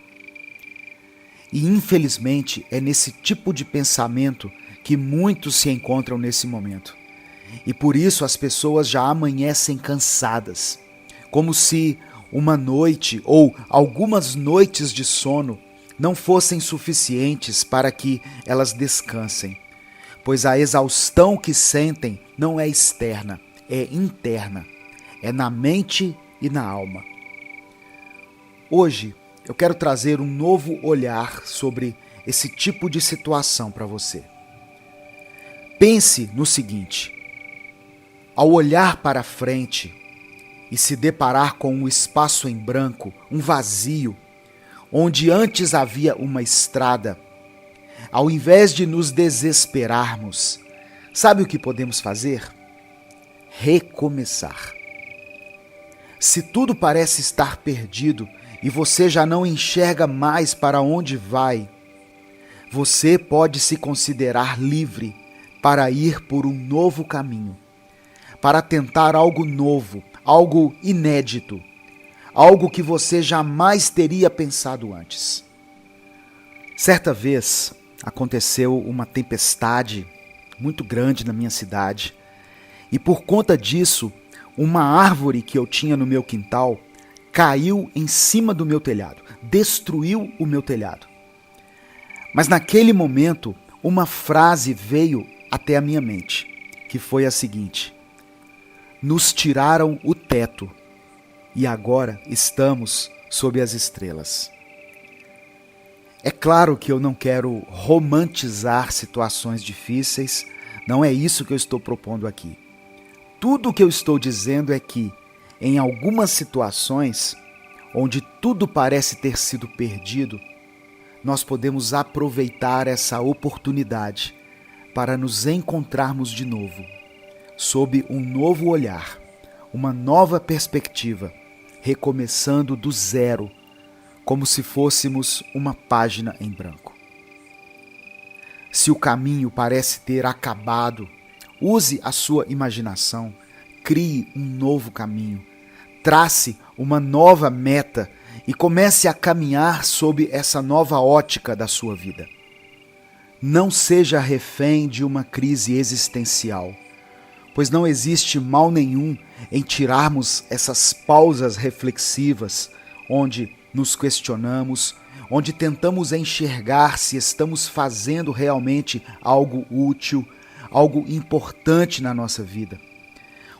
E infelizmente é nesse tipo de pensamento que muitos se encontram nesse momento. E por isso as pessoas já amanhecem cansadas, como se uma noite ou algumas noites de sono não fossem suficientes para que elas descansem, pois a exaustão que sentem não é externa, é interna, é na mente e na alma. Hoje eu quero trazer um novo olhar sobre esse tipo de situação para você. Pense no seguinte: Ao olhar para frente e se deparar com um espaço em branco, um vazio, onde antes havia uma estrada, ao invés de nos desesperarmos, sabe o que podemos fazer? Recomeçar. Se tudo parece estar perdido e você já não enxerga mais para onde vai, você pode se considerar livre para ir por um novo caminho, para tentar algo novo, algo inédito, algo que você jamais teria pensado antes. Certa vez aconteceu uma tempestade muito grande na minha cidade e por conta disso, uma árvore que eu tinha no meu quintal caiu em cima do meu telhado, destruiu o meu telhado. Mas naquele momento, uma frase veio até a minha mente, que foi a seguinte: nos tiraram o teto e agora estamos sob as estrelas. É claro que eu não quero romantizar situações difíceis, não é isso que eu estou propondo aqui. Tudo o que eu estou dizendo é que, em algumas situações, onde tudo parece ter sido perdido, nós podemos aproveitar essa oportunidade para nos encontrarmos de novo, sob um novo olhar, uma nova perspectiva, recomeçando do zero, como se fôssemos uma página em branco. Se o caminho parece ter acabado, use a sua imaginação, crie um novo caminho, trace uma nova meta e comece a caminhar sob essa nova ótica da sua vida. Não seja refém de uma crise existencial, pois não existe mal nenhum em tirarmos essas pausas reflexivas, onde nos questionamos, onde tentamos enxergar se estamos fazendo realmente algo útil, algo importante na nossa vida.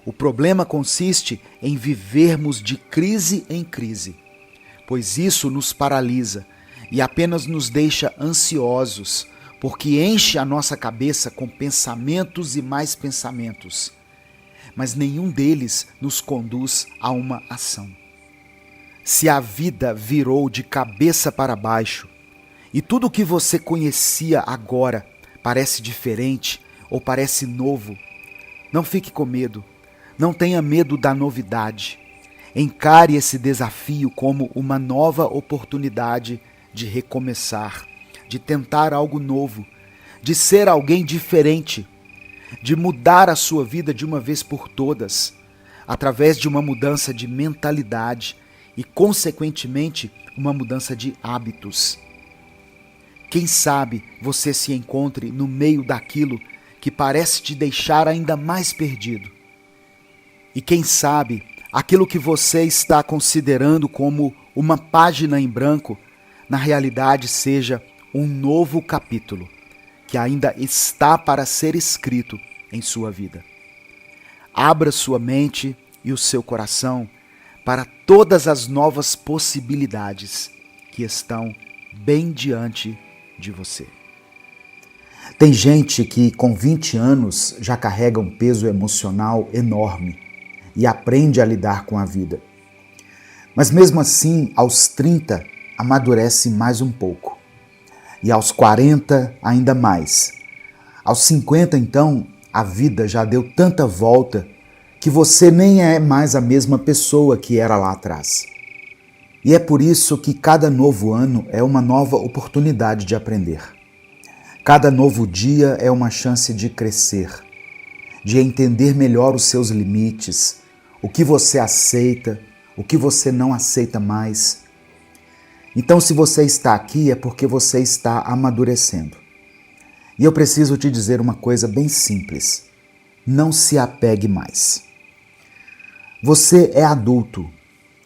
O problema consiste em vivermos de crise em crise, pois isso nos paralisa e apenas nos deixa ansiosos, porque enche a nossa cabeça com pensamentos e mais pensamentos, mas nenhum deles nos conduz a uma ação. Se a vida virou de cabeça para baixo e tudo o que você conhecia agora parece diferente ou parece novo, não fique com medo, não tenha medo da novidade. Encare esse desafio como uma nova oportunidade de recomeçar, de tentar algo novo, de ser alguém diferente, de mudar a sua vida de uma vez por todas, através de uma mudança de mentalidade e, consequentemente, uma mudança de hábitos. Quem sabe você se encontre no meio daquilo que parece te deixar ainda mais perdido. E quem sabe aquilo que você está considerando como uma página em branco, na realidade seja um novo capítulo que ainda está para ser escrito em sua vida. Abra sua mente e o seu coração para todas as novas possibilidades que estão bem diante de você. Tem gente que com 20 anos já carrega um peso emocional enorme e aprende a lidar com a vida. Mas mesmo assim, aos 30, amadurece mais um pouco. E aos 40, ainda mais. Aos 50, então, a vida já deu tanta volta que você nem é mais a mesma pessoa que era lá atrás. E é por isso que cada novo ano é uma nova oportunidade de aprender. Cada novo dia é uma chance de crescer, de entender melhor os seus limites, o que você aceita, o que você não aceita mais. Então, se você está aqui, é porque você está amadurecendo. E eu preciso te dizer uma coisa bem simples. Não se apegue mais. Você é adulto.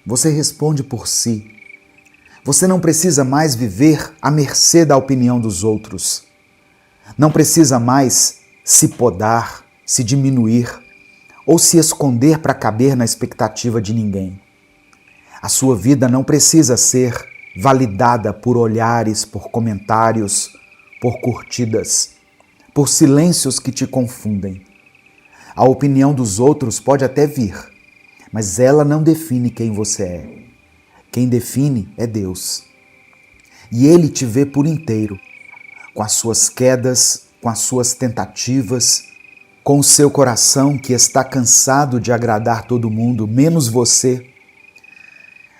Você responde por si. Você não precisa mais viver à mercê da opinião dos outros. Não precisa mais se podar, se diminuir ou se esconder para caber na expectativa de ninguém. A sua vida não precisa ser validada por olhares, por comentários, por curtidas, por silêncios que te confundem. A opinião dos outros pode até vir, mas ela não define quem você é. Quem define é Deus. E Ele te vê por inteiro, com as suas quedas, com as suas tentativas, com o seu coração que está cansado de agradar todo mundo, menos você.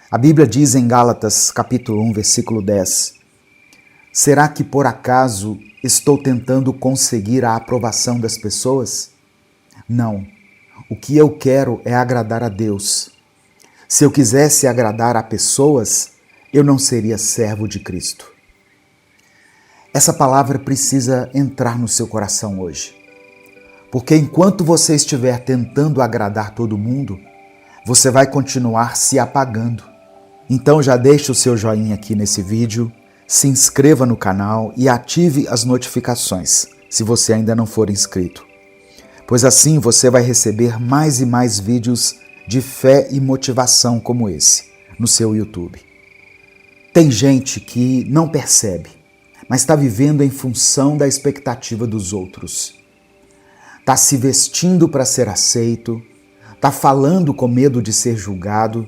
A Bíblia diz em Gálatas, capítulo 1, versículo 10, será que por acaso estou tentando conseguir a aprovação das pessoas? Não. O que eu quero é agradar a Deus. Se eu quisesse agradar a pessoas, eu não seria servo de Cristo. Essa palavra precisa entrar no seu coração hoje. Porque enquanto você estiver tentando agradar todo mundo, você vai continuar se apagando. Então já deixe o seu joinha aqui nesse vídeo, se inscreva no canal e ative as notificações, se você ainda não for inscrito. Pois assim você vai receber mais e mais vídeos de fé e motivação como esse no seu YouTube. Tem gente que não percebe, mas está vivendo em função da expectativa dos outros. Está se vestindo para ser aceito, está falando com medo de ser julgado,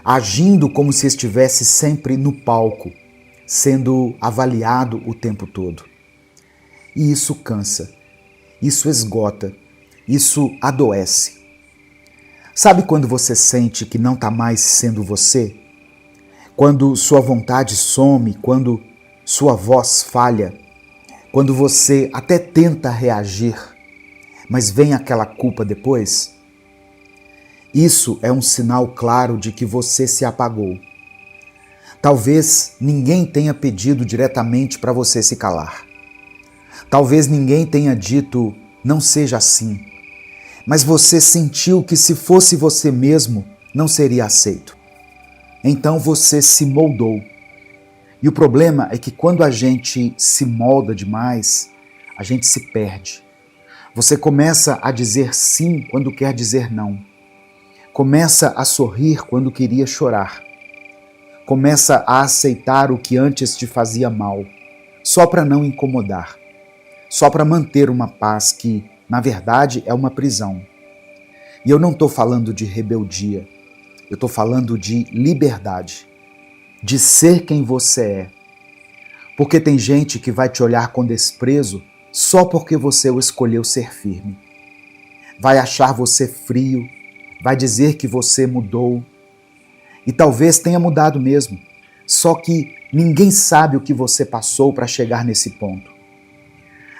agindo como se estivesse sempre no palco, sendo avaliado o tempo todo. E isso cansa, isso esgota, isso adoece. Sabe quando você sente que não está mais sendo você? Quando sua vontade some, quando sua voz falha, quando você até tenta reagir, mas vem aquela culpa depois? Isso é um sinal claro de que você se apagou. Talvez ninguém tenha pedido diretamente para você se calar. Talvez ninguém tenha dito, não seja assim. Mas você sentiu que se fosse você mesmo, não seria aceito. Então você se moldou. E o problema é que quando a gente se molda demais, a gente se perde. Você começa a dizer sim quando quer dizer não. Começa a sorrir quando queria chorar. Começa a aceitar o que antes te fazia mal, só para não incomodar, só para manter uma paz que, na verdade, é uma prisão. E eu não estou falando de rebeldia, eu estou falando de liberdade, de ser quem você é. Porque tem gente que vai te olhar com desprezo só porque você o escolheu ser firme. Vai achar você frio, vai dizer que você mudou. E talvez tenha mudado mesmo, só que ninguém sabe o que você passou para chegar nesse ponto.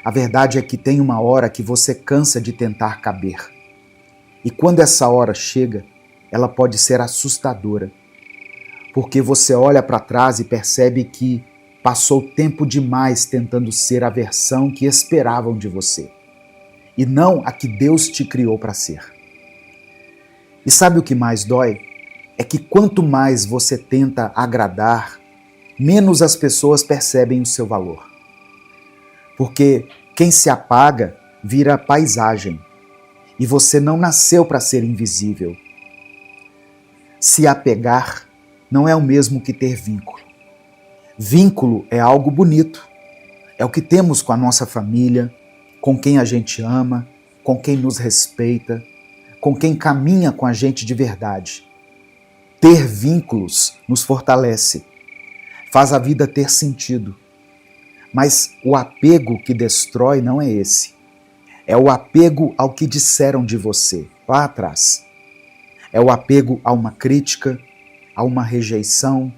A verdade é que tem uma hora que você cansa de tentar caber. E quando essa hora chega, ela pode ser assustadora, porque você olha para trás e percebe que passou tempo demais tentando ser a versão que esperavam de você, e não a que Deus te criou para ser. E sabe o que mais dói? É que quanto mais você tenta agradar, menos as pessoas percebem o seu valor. Porque quem se apaga vira paisagem, e você não nasceu para ser invisível. Se apegar não é o mesmo que ter vínculo. Vínculo é algo bonito, é o que temos com a nossa família, com quem a gente ama, com quem nos respeita, com quem caminha com a gente de verdade. Ter vínculos nos fortalece, faz a vida ter sentido. Mas o apego que destrói não é esse. É o apego ao que disseram de você lá atrás. É o apego a uma crítica, a uma rejeição,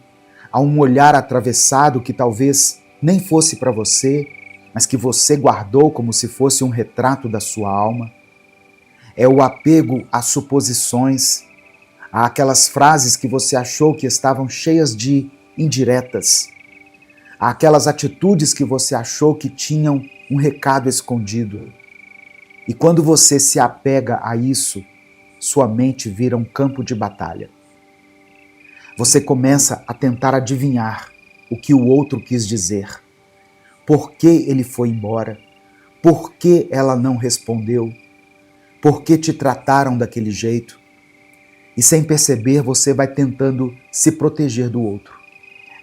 a um olhar atravessado que talvez nem fosse para você, mas que você guardou como se fosse um retrato da sua alma. É o apego a suposições, àquelas frases que você achou que estavam cheias de indiretas, àquelas atitudes que você achou que tinham um recado escondido. E quando você se apega a isso, sua mente vira um campo de batalha. Você começa a tentar adivinhar o que o outro quis dizer, por que ele foi embora, por que ela não respondeu, por que te trataram daquele jeito. E sem perceber, você vai tentando se proteger do outro,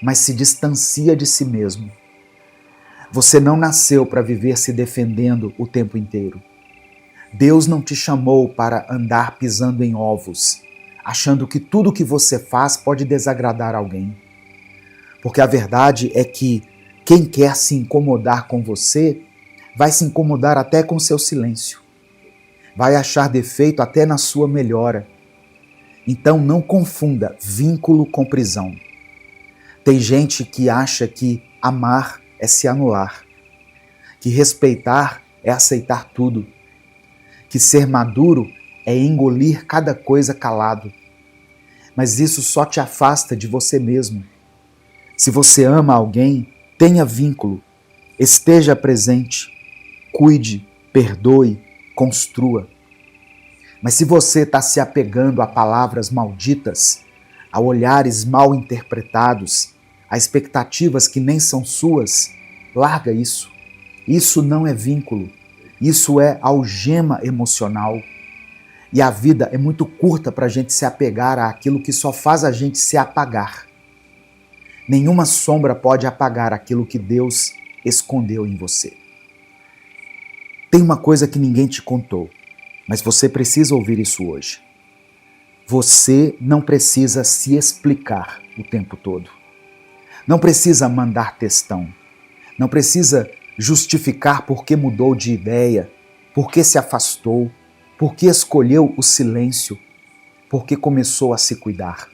mas se distancia de si mesmo. Você não nasceu para viver se defendendo o tempo inteiro. Deus não te chamou para andar pisando em ovos, achando que tudo que você faz pode desagradar alguém. Porque a verdade é que quem quer se incomodar com você vai se incomodar até com seu silêncio. Vai achar defeito até na sua melhora. Então não confunda vínculo com prisão. Tem gente que acha que amar é se anular, que respeitar é aceitar tudo, que ser maduro é engolir cada coisa calado. Mas isso só te afasta de você mesmo. Se você ama alguém, tenha vínculo, esteja presente, cuide, perdoe, construa. Mas se você está se apegando a palavras malditas, a olhares mal interpretados, a expectativas que nem são suas, larga isso. Isso não é vínculo, isso é algema emocional. E a vida é muito curta para a gente se apegar àquilo que só faz a gente se apagar. Nenhuma sombra pode apagar aquilo que Deus escondeu em você. Tem uma coisa que ninguém te contou, mas você precisa ouvir isso hoje. Você não precisa se explicar o tempo todo. Não precisa mandar textão. Não precisa justificar por que mudou de ideia, por que se afastou, por que escolheu o silêncio, por que começou a se cuidar.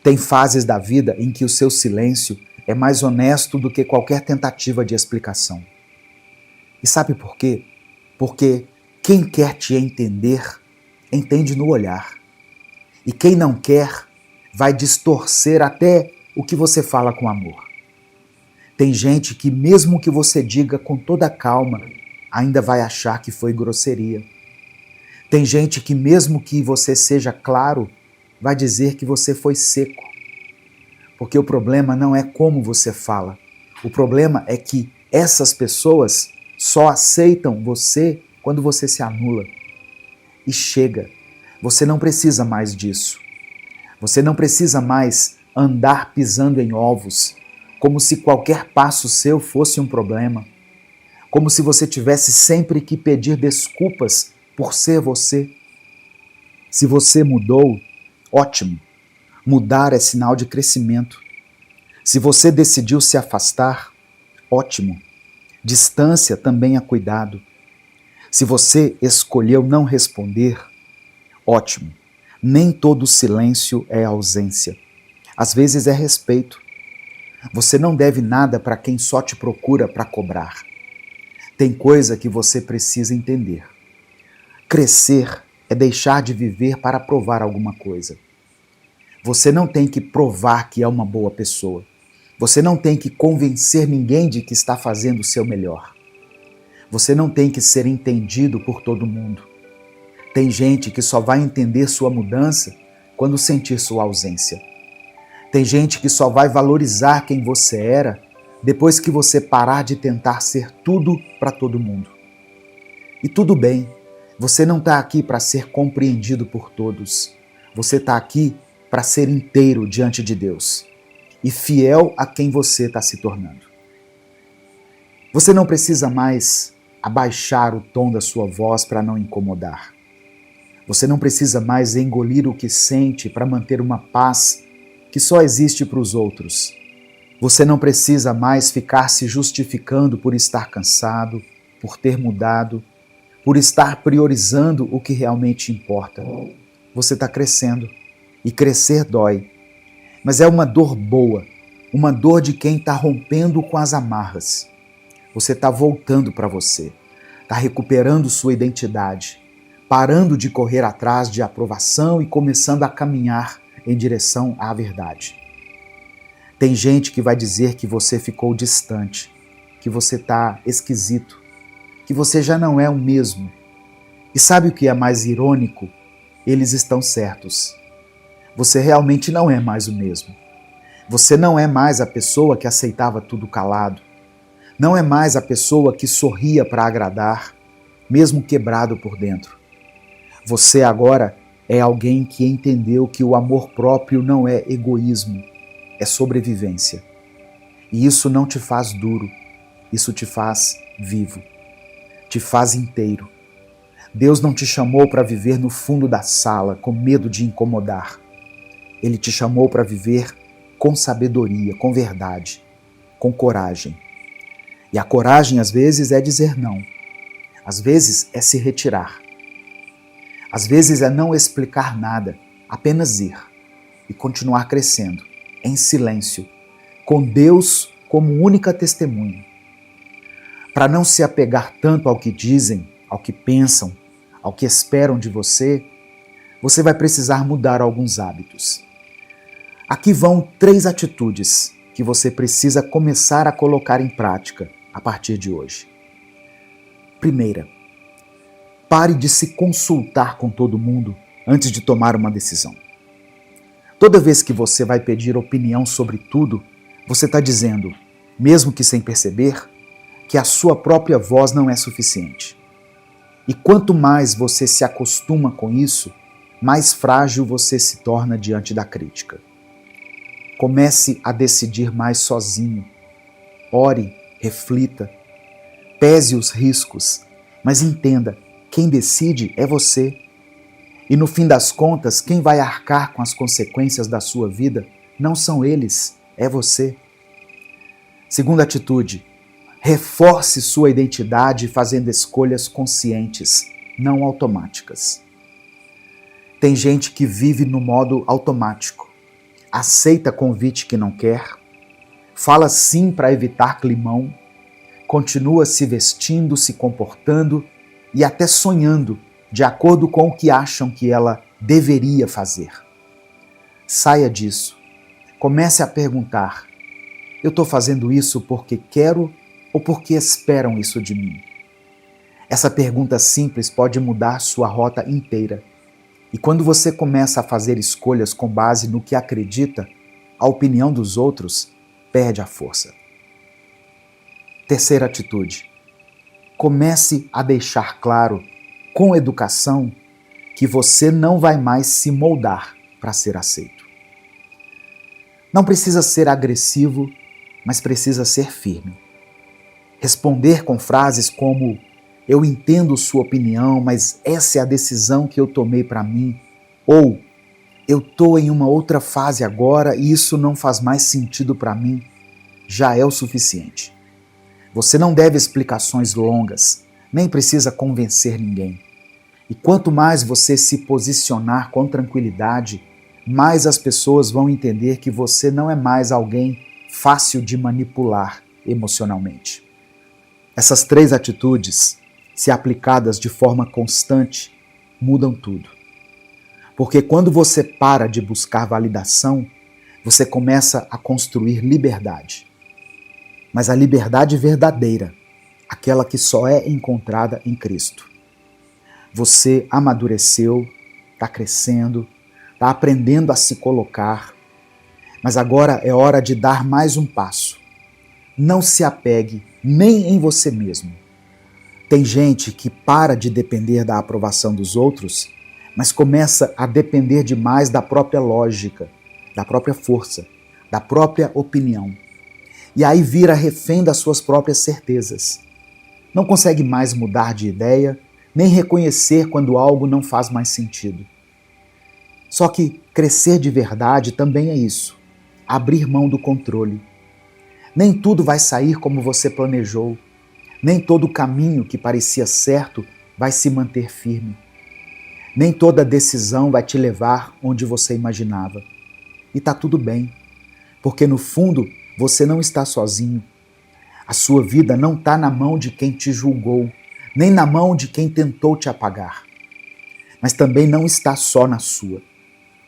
Tem fases da vida em que o seu silêncio é mais honesto do que qualquer tentativa de explicação. E sabe por quê? Porque quem quer te entender, entende no olhar. E quem não quer, vai distorcer até o que você fala com amor. Tem gente que mesmo que você diga com toda calma, ainda vai achar que foi grosseria. Tem gente que mesmo que você seja claro, vai dizer que você foi seco. Porque o problema não é como você fala. O problema é que essas pessoas só aceitam você quando você se anula. E chega. Você não precisa mais disso. Você não precisa mais andar pisando em ovos, como se qualquer passo seu fosse um problema. Como se você tivesse sempre que pedir desculpas por ser você. Se você mudou, ótimo. Mudar é sinal de crescimento. Se você decidiu se afastar, ótimo. Distância também é cuidado. Se você escolheu não responder, ótimo. Nem todo silêncio é ausência. Às vezes é respeito. Você não deve nada para quem só te procura para cobrar. Tem coisa que você precisa entender. Crescer é deixar de viver para provar alguma coisa. Você não tem que provar que é uma boa pessoa. Você não tem que convencer ninguém de que está fazendo o seu melhor. Você não tem que ser entendido por todo mundo. Tem gente que só vai entender sua mudança quando sentir sua ausência. Tem gente que só vai valorizar quem você era depois que você parar de tentar ser tudo para todo mundo. E tudo bem, você não está aqui para ser compreendido por todos. Você está aqui para ser inteiro diante de Deus e fiel a quem você está se tornando. Você não precisa mais abaixar o tom da sua voz para não incomodar. Você não precisa mais engolir o que sente para manter uma paz que só existe para os outros. Você não precisa mais ficar se justificando por estar cansado, por ter mudado, por estar priorizando o que realmente importa. Você está crescendo e crescer dói. Mas é uma dor boa, uma dor de quem está rompendo com as amarras. Você está voltando para você, está recuperando sua identidade, parando de correr atrás de aprovação e começando a caminhar em direção à verdade. Tem gente que vai dizer que você ficou distante, que você está esquisito, que você já não é o mesmo. E sabe o que é mais irônico? Eles estão certos. Você realmente não é mais o mesmo. Você não é mais a pessoa que aceitava tudo calado. Não é mais a pessoa que sorria para agradar, mesmo quebrado por dentro. Você agora é alguém que entendeu que o amor próprio não é egoísmo, é sobrevivência. E isso não te faz duro, isso te faz vivo, te faz inteiro. Deus não te chamou para viver no fundo da sala, com medo de incomodar. Ele te chamou para viver com sabedoria, com verdade, com coragem. E a coragem, às vezes, é dizer não. Às vezes, é se retirar. Às vezes, é não explicar nada, apenas ir e continuar crescendo, em silêncio, com Deus como única testemunha. Para não se apegar tanto ao que dizem, ao que pensam, ao que esperam de você, você vai precisar mudar alguns hábitos. Aqui vão 3 atitudes que você precisa começar a colocar em prática a partir de hoje. Primeira, pare de se consultar com todo mundo antes de tomar uma decisão. Toda vez que você vai pedir opinião sobre tudo, você está dizendo, mesmo que sem perceber, que a sua própria voz não é suficiente. E quanto mais você se acostuma com isso, mais frágil você se torna diante da crítica. Comece a decidir mais sozinho. Ore, reflita, pese os riscos, mas entenda, quem decide é você. E no fim das contas, quem vai arcar com as consequências da sua vida não são eles, é você. Segunda atitude, reforce sua identidade fazendo escolhas conscientes, não automáticas. Tem gente que vive no modo automático, aceita convite que não quer, fala sim para evitar climão, continua se vestindo, se comportando e até sonhando de acordo com o que acham que ela deveria fazer. Saia disso. Comece a perguntar: eu estou fazendo isso porque quero ou porque esperam isso de mim? Essa pergunta simples pode mudar sua rota inteira. E quando você começa a fazer escolhas com base no que acredita, a opinião dos outros perde a força. Terceira atitude. Comece a deixar claro, com educação, que você não vai mais se moldar para ser aceito. Não precisa ser agressivo, mas precisa ser firme. Responder com frases como: eu entendo sua opinião, mas essa é a decisão que eu tomei para mim. Ou, eu estou em uma outra fase agora e isso não faz mais sentido para mim, já é o suficiente. Você não deve explicações longas, nem precisa convencer ninguém. E quanto mais você se posicionar com tranquilidade, mais as pessoas vão entender que você não é mais alguém fácil de manipular emocionalmente. Essas 3 atitudes, se aplicadas de forma constante, mudam tudo. Porque quando você para de buscar validação, você começa a construir liberdade. Mas a liberdade verdadeira, aquela que só é encontrada em Cristo. Você amadureceu, está crescendo, está aprendendo a se colocar, mas agora é hora de dar mais um passo. Não se apegue nem em você mesmo. Tem gente que para de depender da aprovação dos outros, mas começa a depender demais da própria lógica, da própria força, da própria opinião. E aí vira refém das suas próprias certezas. Não consegue mais mudar de ideia, nem reconhecer quando algo não faz mais sentido. Só que crescer de verdade também é isso, abrir mão do controle. Nem tudo vai sair como você planejou, nem todo caminho que parecia certo vai se manter firme. Nem toda decisão vai te levar onde você imaginava. E tá tudo bem, porque no fundo você não está sozinho. A sua vida não está na mão de quem te julgou, nem na mão de quem tentou te apagar. Mas também não está só na sua.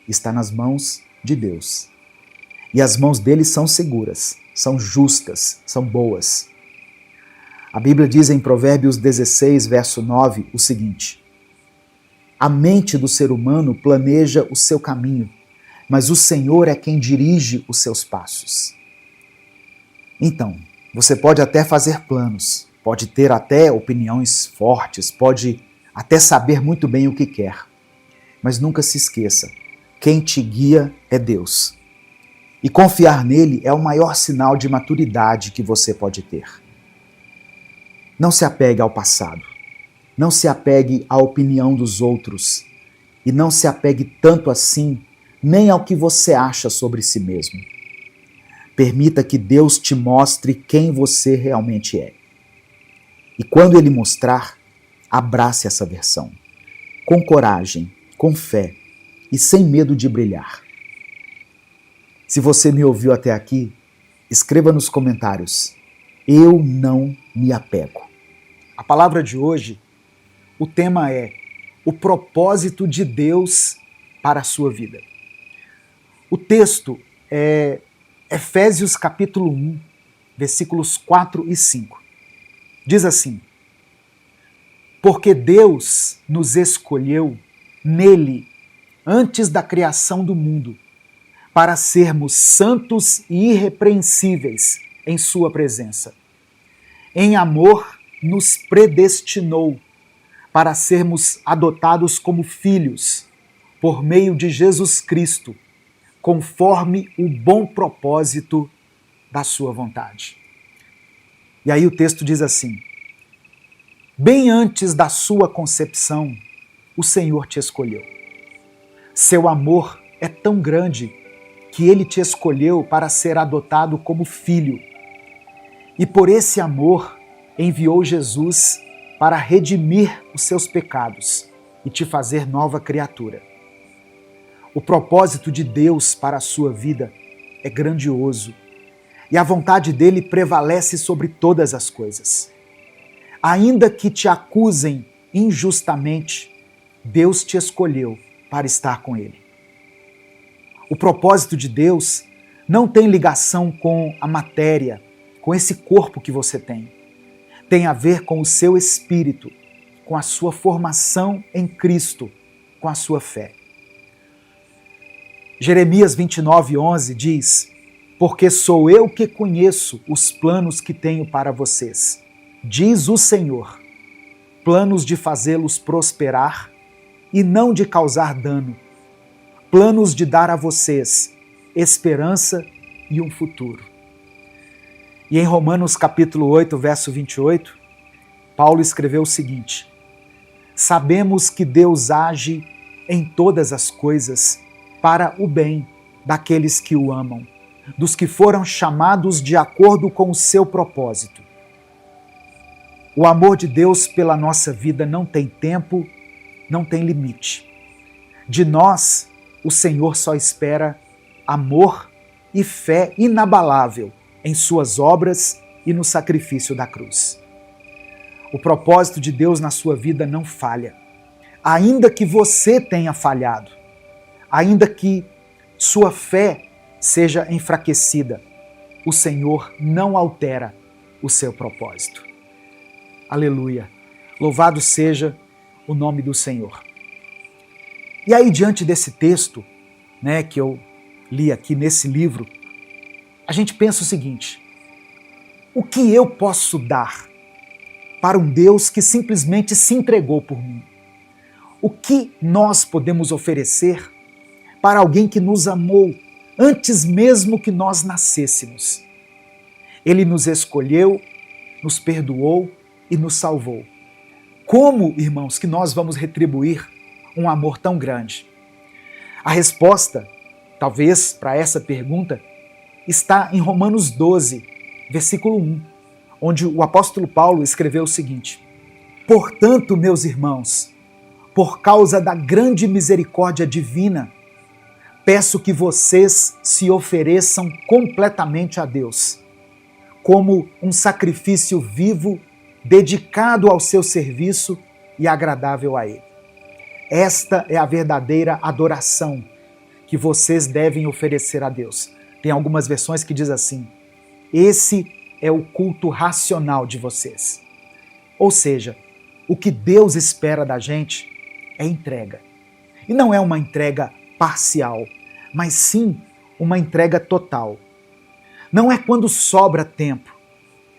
Está nas mãos de Deus. E as mãos dele são seguras, são justas, são boas. A Bíblia diz em Provérbios 16, verso 9, o seguinte: a mente do ser humano planeja o seu caminho, mas o Senhor é quem dirige os seus passos. Então, você pode até fazer planos, pode ter até opiniões fortes, pode até saber muito bem o que quer, mas nunca se esqueça, quem te guia é Deus. E confiar nele é o maior sinal de maturidade que você pode ter. Não se apegue ao passado. Não se apegue à opinião dos outros e não se apegue tanto assim nem ao que você acha sobre si mesmo. Permita que Deus te mostre quem você realmente é. E quando Ele mostrar, abrace essa versão, com coragem, com fé e sem medo de brilhar. Se você me ouviu até aqui, escreva nos comentários: eu não me apego. A palavra de hoje, o tema é o propósito de Deus para a sua vida. O texto é Efésios capítulo 1, versículos 4 e 5. Diz assim: porque Deus nos escolheu nele antes da criação do mundo, para sermos santos e irrepreensíveis em sua presença. Em amor, nos predestinou para sermos adotados como filhos, por meio de Jesus Cristo, conforme o bom propósito da sua vontade. E aí o texto diz assim: bem antes da sua concepção, o Senhor te escolheu. Seu amor é tão grande que Ele te escolheu para ser adotado como filho. E por esse amor enviou Jesus para redimir os seus pecados e te fazer nova criatura. O propósito de Deus para a sua vida é grandioso e a vontade dele prevalece sobre todas as coisas. Ainda que te acusem injustamente, Deus te escolheu para estar com ele. O propósito de Deus não tem ligação com a matéria, com esse corpo que você tem. Tem a ver com o seu espírito, com a sua formação em Cristo, com a sua fé. Jeremias 29:11 diz: porque sou eu que conheço os planos que tenho para vocês, diz o Senhor, planos de fazê-los prosperar e não de causar dano, planos de dar a vocês esperança e um futuro. E em Romanos capítulo 8, verso 28, Paulo escreveu o seguinte: sabemos que Deus age em todas as coisas para o bem daqueles que o amam, dos que foram chamados de acordo com o seu propósito. O amor de Deus pela nossa vida não tem tempo, não tem limite. De nós, o Senhor só espera amor e fé inabalável em suas obras e no sacrifício da cruz. O propósito de Deus na sua vida não falha. Ainda que você tenha falhado, ainda que sua fé seja enfraquecida, o Senhor não altera o seu propósito. Aleluia! Louvado seja o nome do Senhor. E aí, diante desse texto, que eu li aqui nesse livro, a gente pensa o seguinte: o que eu posso dar para um Deus que simplesmente se entregou por mim? O que nós podemos oferecer para alguém que nos amou antes mesmo que nós nascêssemos? Ele nos escolheu, nos perdoou e nos salvou. Como, irmãos, que nós vamos retribuir um amor tão grande? A resposta, talvez, para essa pergunta, está em Romanos 12, versículo 1, onde o apóstolo Paulo escreveu o seguinte: portanto, meus irmãos, por causa da grande misericórdia divina, peço que vocês se ofereçam completamente a Deus, como um sacrifício vivo, dedicado ao seu serviço e agradável a Ele. Esta é a verdadeira adoração que vocês devem oferecer a Deus. Tem algumas versões que diz assim: esse é o culto racional de vocês. Ou seja, o que Deus espera da gente é entrega. E não é uma entrega parcial, mas sim uma entrega total. Não é quando sobra tempo,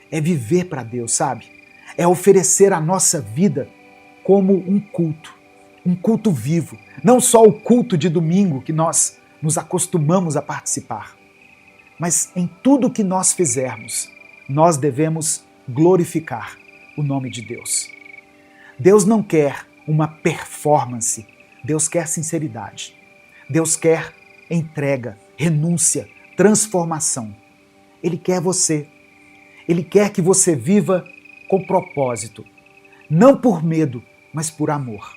é viver para Deus, sabe? É oferecer a nossa vida como um culto vivo. Não só o culto de domingo que nós nos acostumamos a participar, mas em tudo que nós fizermos, nós devemos glorificar o nome de Deus. Deus não quer uma performance, Deus quer sinceridade. Deus quer entrega, renúncia, transformação. Ele quer você. Ele quer que você viva com propósito, não por medo, mas por amor.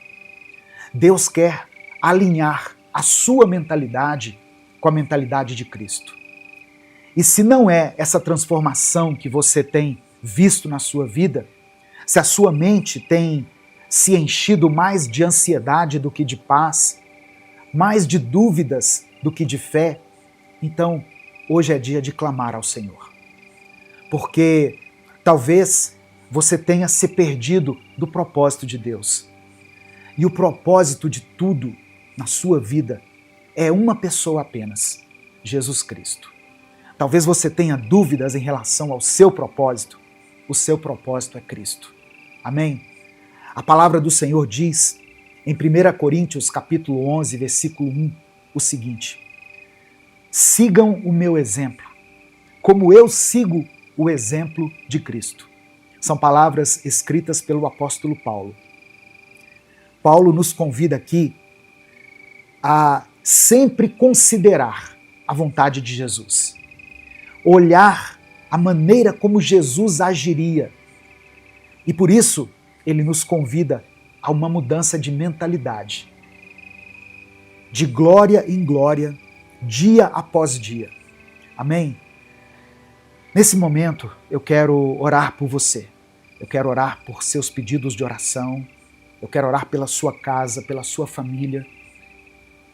Deus quer alinhar a sua mentalidade com a mentalidade de Cristo. E se não é essa transformação que você tem visto na sua vida, se a sua mente tem se enchido mais de ansiedade do que de paz, mais de dúvidas do que de fé, então hoje é dia de clamar ao Senhor. Porque talvez você tenha se perdido do propósito de Deus. E o propósito de tudo na sua vida é uma pessoa apenas, Jesus Cristo. Talvez você tenha dúvidas em relação ao seu propósito. O seu propósito é Cristo. Amém? A palavra do Senhor diz em 1 Coríntios capítulo 11, versículo 1, o seguinte: sigam o meu exemplo, como eu sigo o exemplo de Cristo. São palavras escritas pelo apóstolo Paulo. Paulo nos convida aqui a sempre considerar a vontade de Jesus. Olhar a maneira como Jesus agiria. E por isso, ele nos convida a uma mudança de mentalidade. De glória em glória, dia após dia. Amém? Nesse momento, eu quero orar por você. Eu quero orar por seus pedidos de oração. Eu quero orar pela sua casa, pela sua família,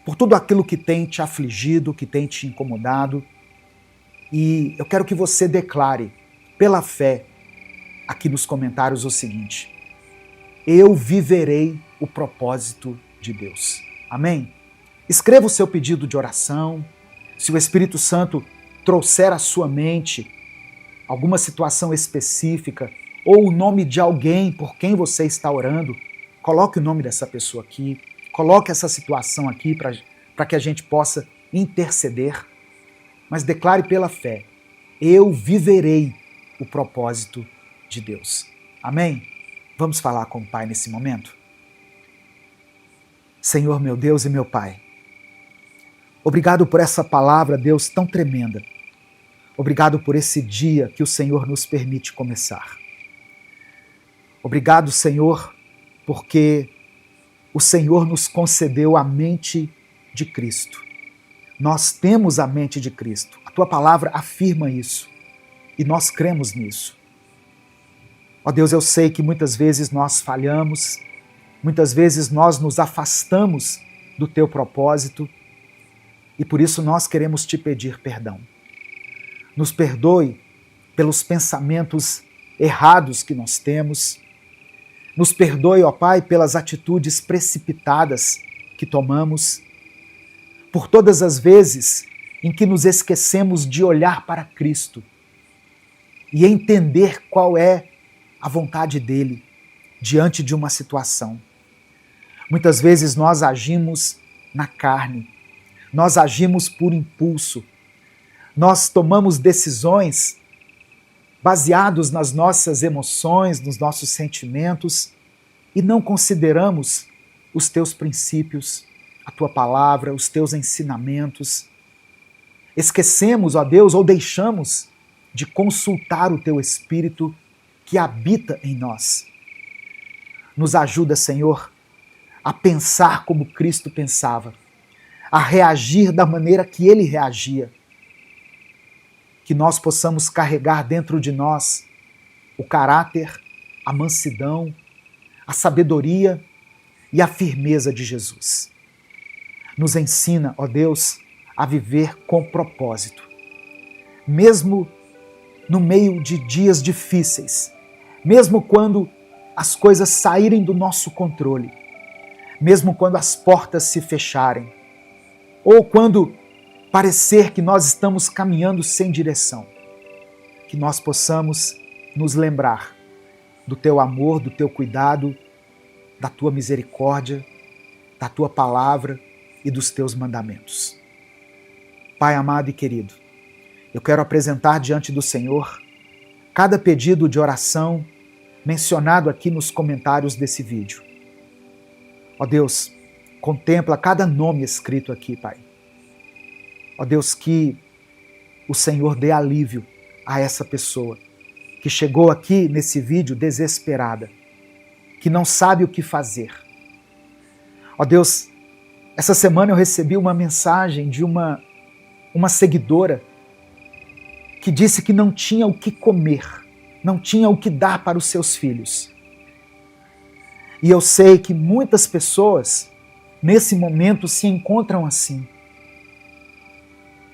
por tudo aquilo que tem te afligido, que tem te incomodado. E eu quero que você declare, pela fé, aqui nos comentários o seguinte: eu viverei o propósito de Deus. Amém? Escreva o seu pedido de oração. Se o Espírito Santo trouxer à sua mente alguma situação específica ou o nome de alguém por quem você está orando, coloque o nome dessa pessoa aqui, coloque essa situação aqui para que a gente possa interceder, mas declare pela fé: eu viverei o propósito de Deus. Amém? Vamos falar com o Pai nesse momento? Senhor, meu Deus e meu Pai, obrigado por essa palavra, Deus, tão tremenda. Obrigado por esse dia que o Senhor nos permite começar. Obrigado, Senhor, porque o Senhor nos concedeu a mente de Cristo. Nós temos a mente de Cristo. A Tua palavra afirma isso. E nós cremos nisso. Ó Deus, eu sei que muitas vezes nós falhamos, muitas vezes nós nos afastamos do Teu propósito e por isso nós queremos Te pedir perdão. Nos perdoe pelos pensamentos errados que nós temos. Nos perdoe, ó Pai, pelas atitudes precipitadas que tomamos, por todas as vezes em que nos esquecemos de olhar para Cristo e entender qual é a vontade dele diante de uma situação. Muitas vezes nós agimos na carne, nós agimos por impulso, nós tomamos decisões baseados nas nossas emoções, nos nossos sentimentos e não consideramos os teus princípios, a tua palavra, os teus ensinamentos. Esquecemos, ó Deus, ou deixamos de consultar o teu Espírito que habita em nós. Nos ajuda, Senhor, a pensar como Cristo pensava, a reagir da maneira que ele reagia. Que nós possamos carregar dentro de nós o caráter, a mansidão, a sabedoria e a firmeza de Jesus. Nos ensina, ó Deus, a viver com propósito. Mesmo no meio de dias difíceis, mesmo quando as coisas saírem do nosso controle, mesmo quando as portas se fecharem, ou quando parecer que nós estamos caminhando sem direção, que nós possamos nos lembrar do teu amor, do teu cuidado, da tua misericórdia, da tua palavra e dos teus mandamentos. Pai amado e querido, eu quero apresentar diante do Senhor cada pedido de oração, mencionado aqui nos comentários desse vídeo. Ó Deus, contempla cada nome escrito aqui, Pai. Ó Deus, que o Senhor dê alívio a essa pessoa que chegou aqui nesse vídeo desesperada, que não sabe o que fazer. Ó Deus, essa semana eu recebi uma mensagem de uma seguidora que disse que não tinha o que comer, não tinha o que dar para os seus filhos. E eu sei que muitas pessoas, nesse momento, se encontram assim.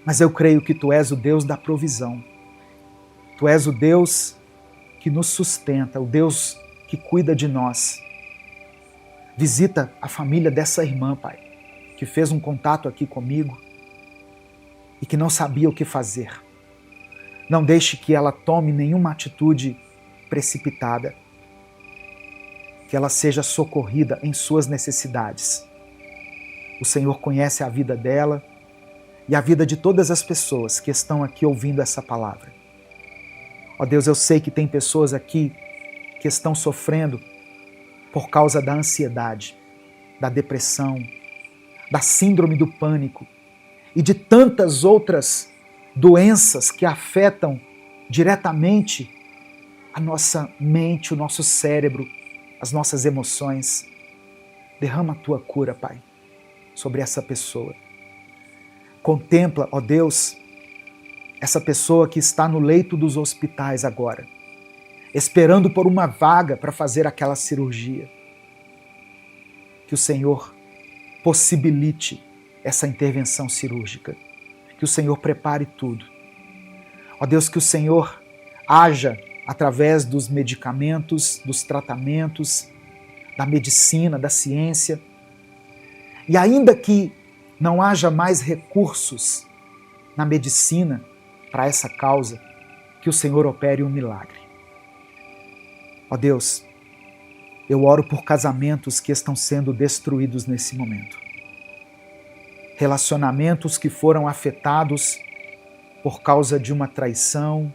Mas eu creio que Tu és o Deus da provisão. Tu és o Deus que nos sustenta, o Deus que cuida de nós. Visita a família dessa irmã, Pai, que fez um contato aqui comigo e que não sabia o que fazer. Não deixe que ela tome nenhuma atitude precipitada. Que ela seja socorrida em suas necessidades. O Senhor conhece a vida dela e a vida de todas as pessoas que estão aqui ouvindo essa palavra. Ó Deus, eu sei que tem pessoas aqui que estão sofrendo por causa da ansiedade, da depressão, da síndrome do pânico e de tantas outras doenças que afetam diretamente a nossa mente, o nosso cérebro, as nossas emoções. Derrama a Tua cura, Pai, sobre essa pessoa. Contempla, ó Deus, essa pessoa que está no leito dos hospitais agora, esperando por uma vaga para fazer aquela cirurgia. Que o Senhor possibilite essa intervenção cirúrgica. Que o Senhor prepare tudo. Ó Deus, que o Senhor haja através dos medicamentos, dos tratamentos, da medicina, da ciência. E ainda que não haja mais recursos na medicina para essa causa, que o Senhor opere um milagre. Ó Deus, eu oro por casamentos que estão sendo destruídos nesse momento. Relacionamentos que foram afetados por causa de uma traição,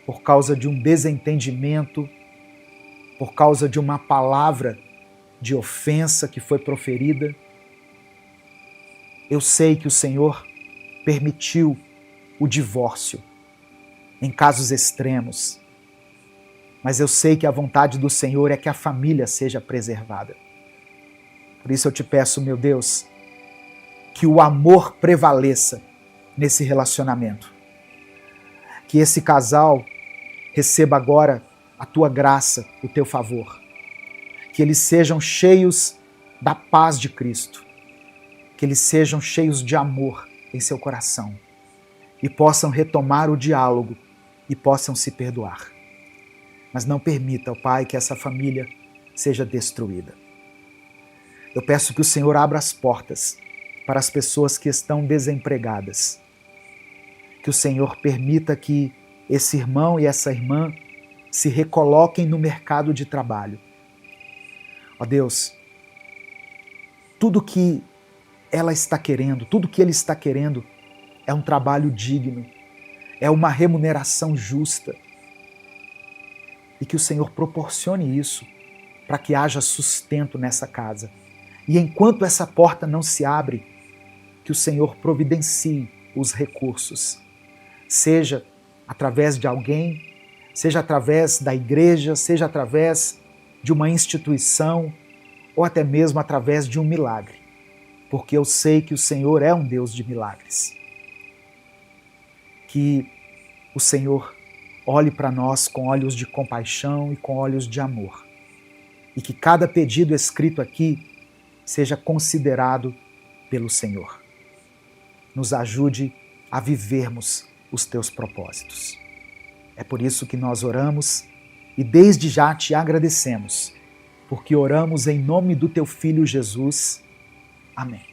por causa de um desentendimento, por causa de uma palavra de ofensa que foi proferida. Eu sei que o Senhor permitiu o divórcio em casos extremos, mas eu sei que a vontade do Senhor é que a família seja preservada. Por isso eu te peço, meu Deus, que o amor prevaleça nesse relacionamento. Que esse casal receba agora a Tua graça, o Teu favor. Que eles sejam cheios da paz de Cristo. Que eles sejam cheios de amor em seu coração. E possam retomar o diálogo e possam se perdoar. Mas não permita, ó Pai, que essa família seja destruída. Eu peço que o Senhor abra as portas para as pessoas que estão desempregadas. Que o Senhor permita que esse irmão e essa irmã se recoloquem no mercado de trabalho. Ó Deus, tudo que ela está querendo, tudo que ele está querendo é um trabalho digno, é uma remuneração justa. E que o Senhor proporcione isso para que haja sustento nessa casa. E enquanto essa porta não se abre, que o Senhor providencie os recursos, seja através de alguém, seja através da igreja, seja através de uma instituição, ou até mesmo através de um milagre, porque eu sei que o Senhor é um Deus de milagres. Que o Senhor olhe para nós com olhos de compaixão e com olhos de amor, e que cada pedido escrito aqui seja considerado pelo Senhor. Nos ajude a vivermos os Teus propósitos. É por isso que nós oramos e desde já Te agradecemos, porque oramos em nome do Teu Filho Jesus. Amém.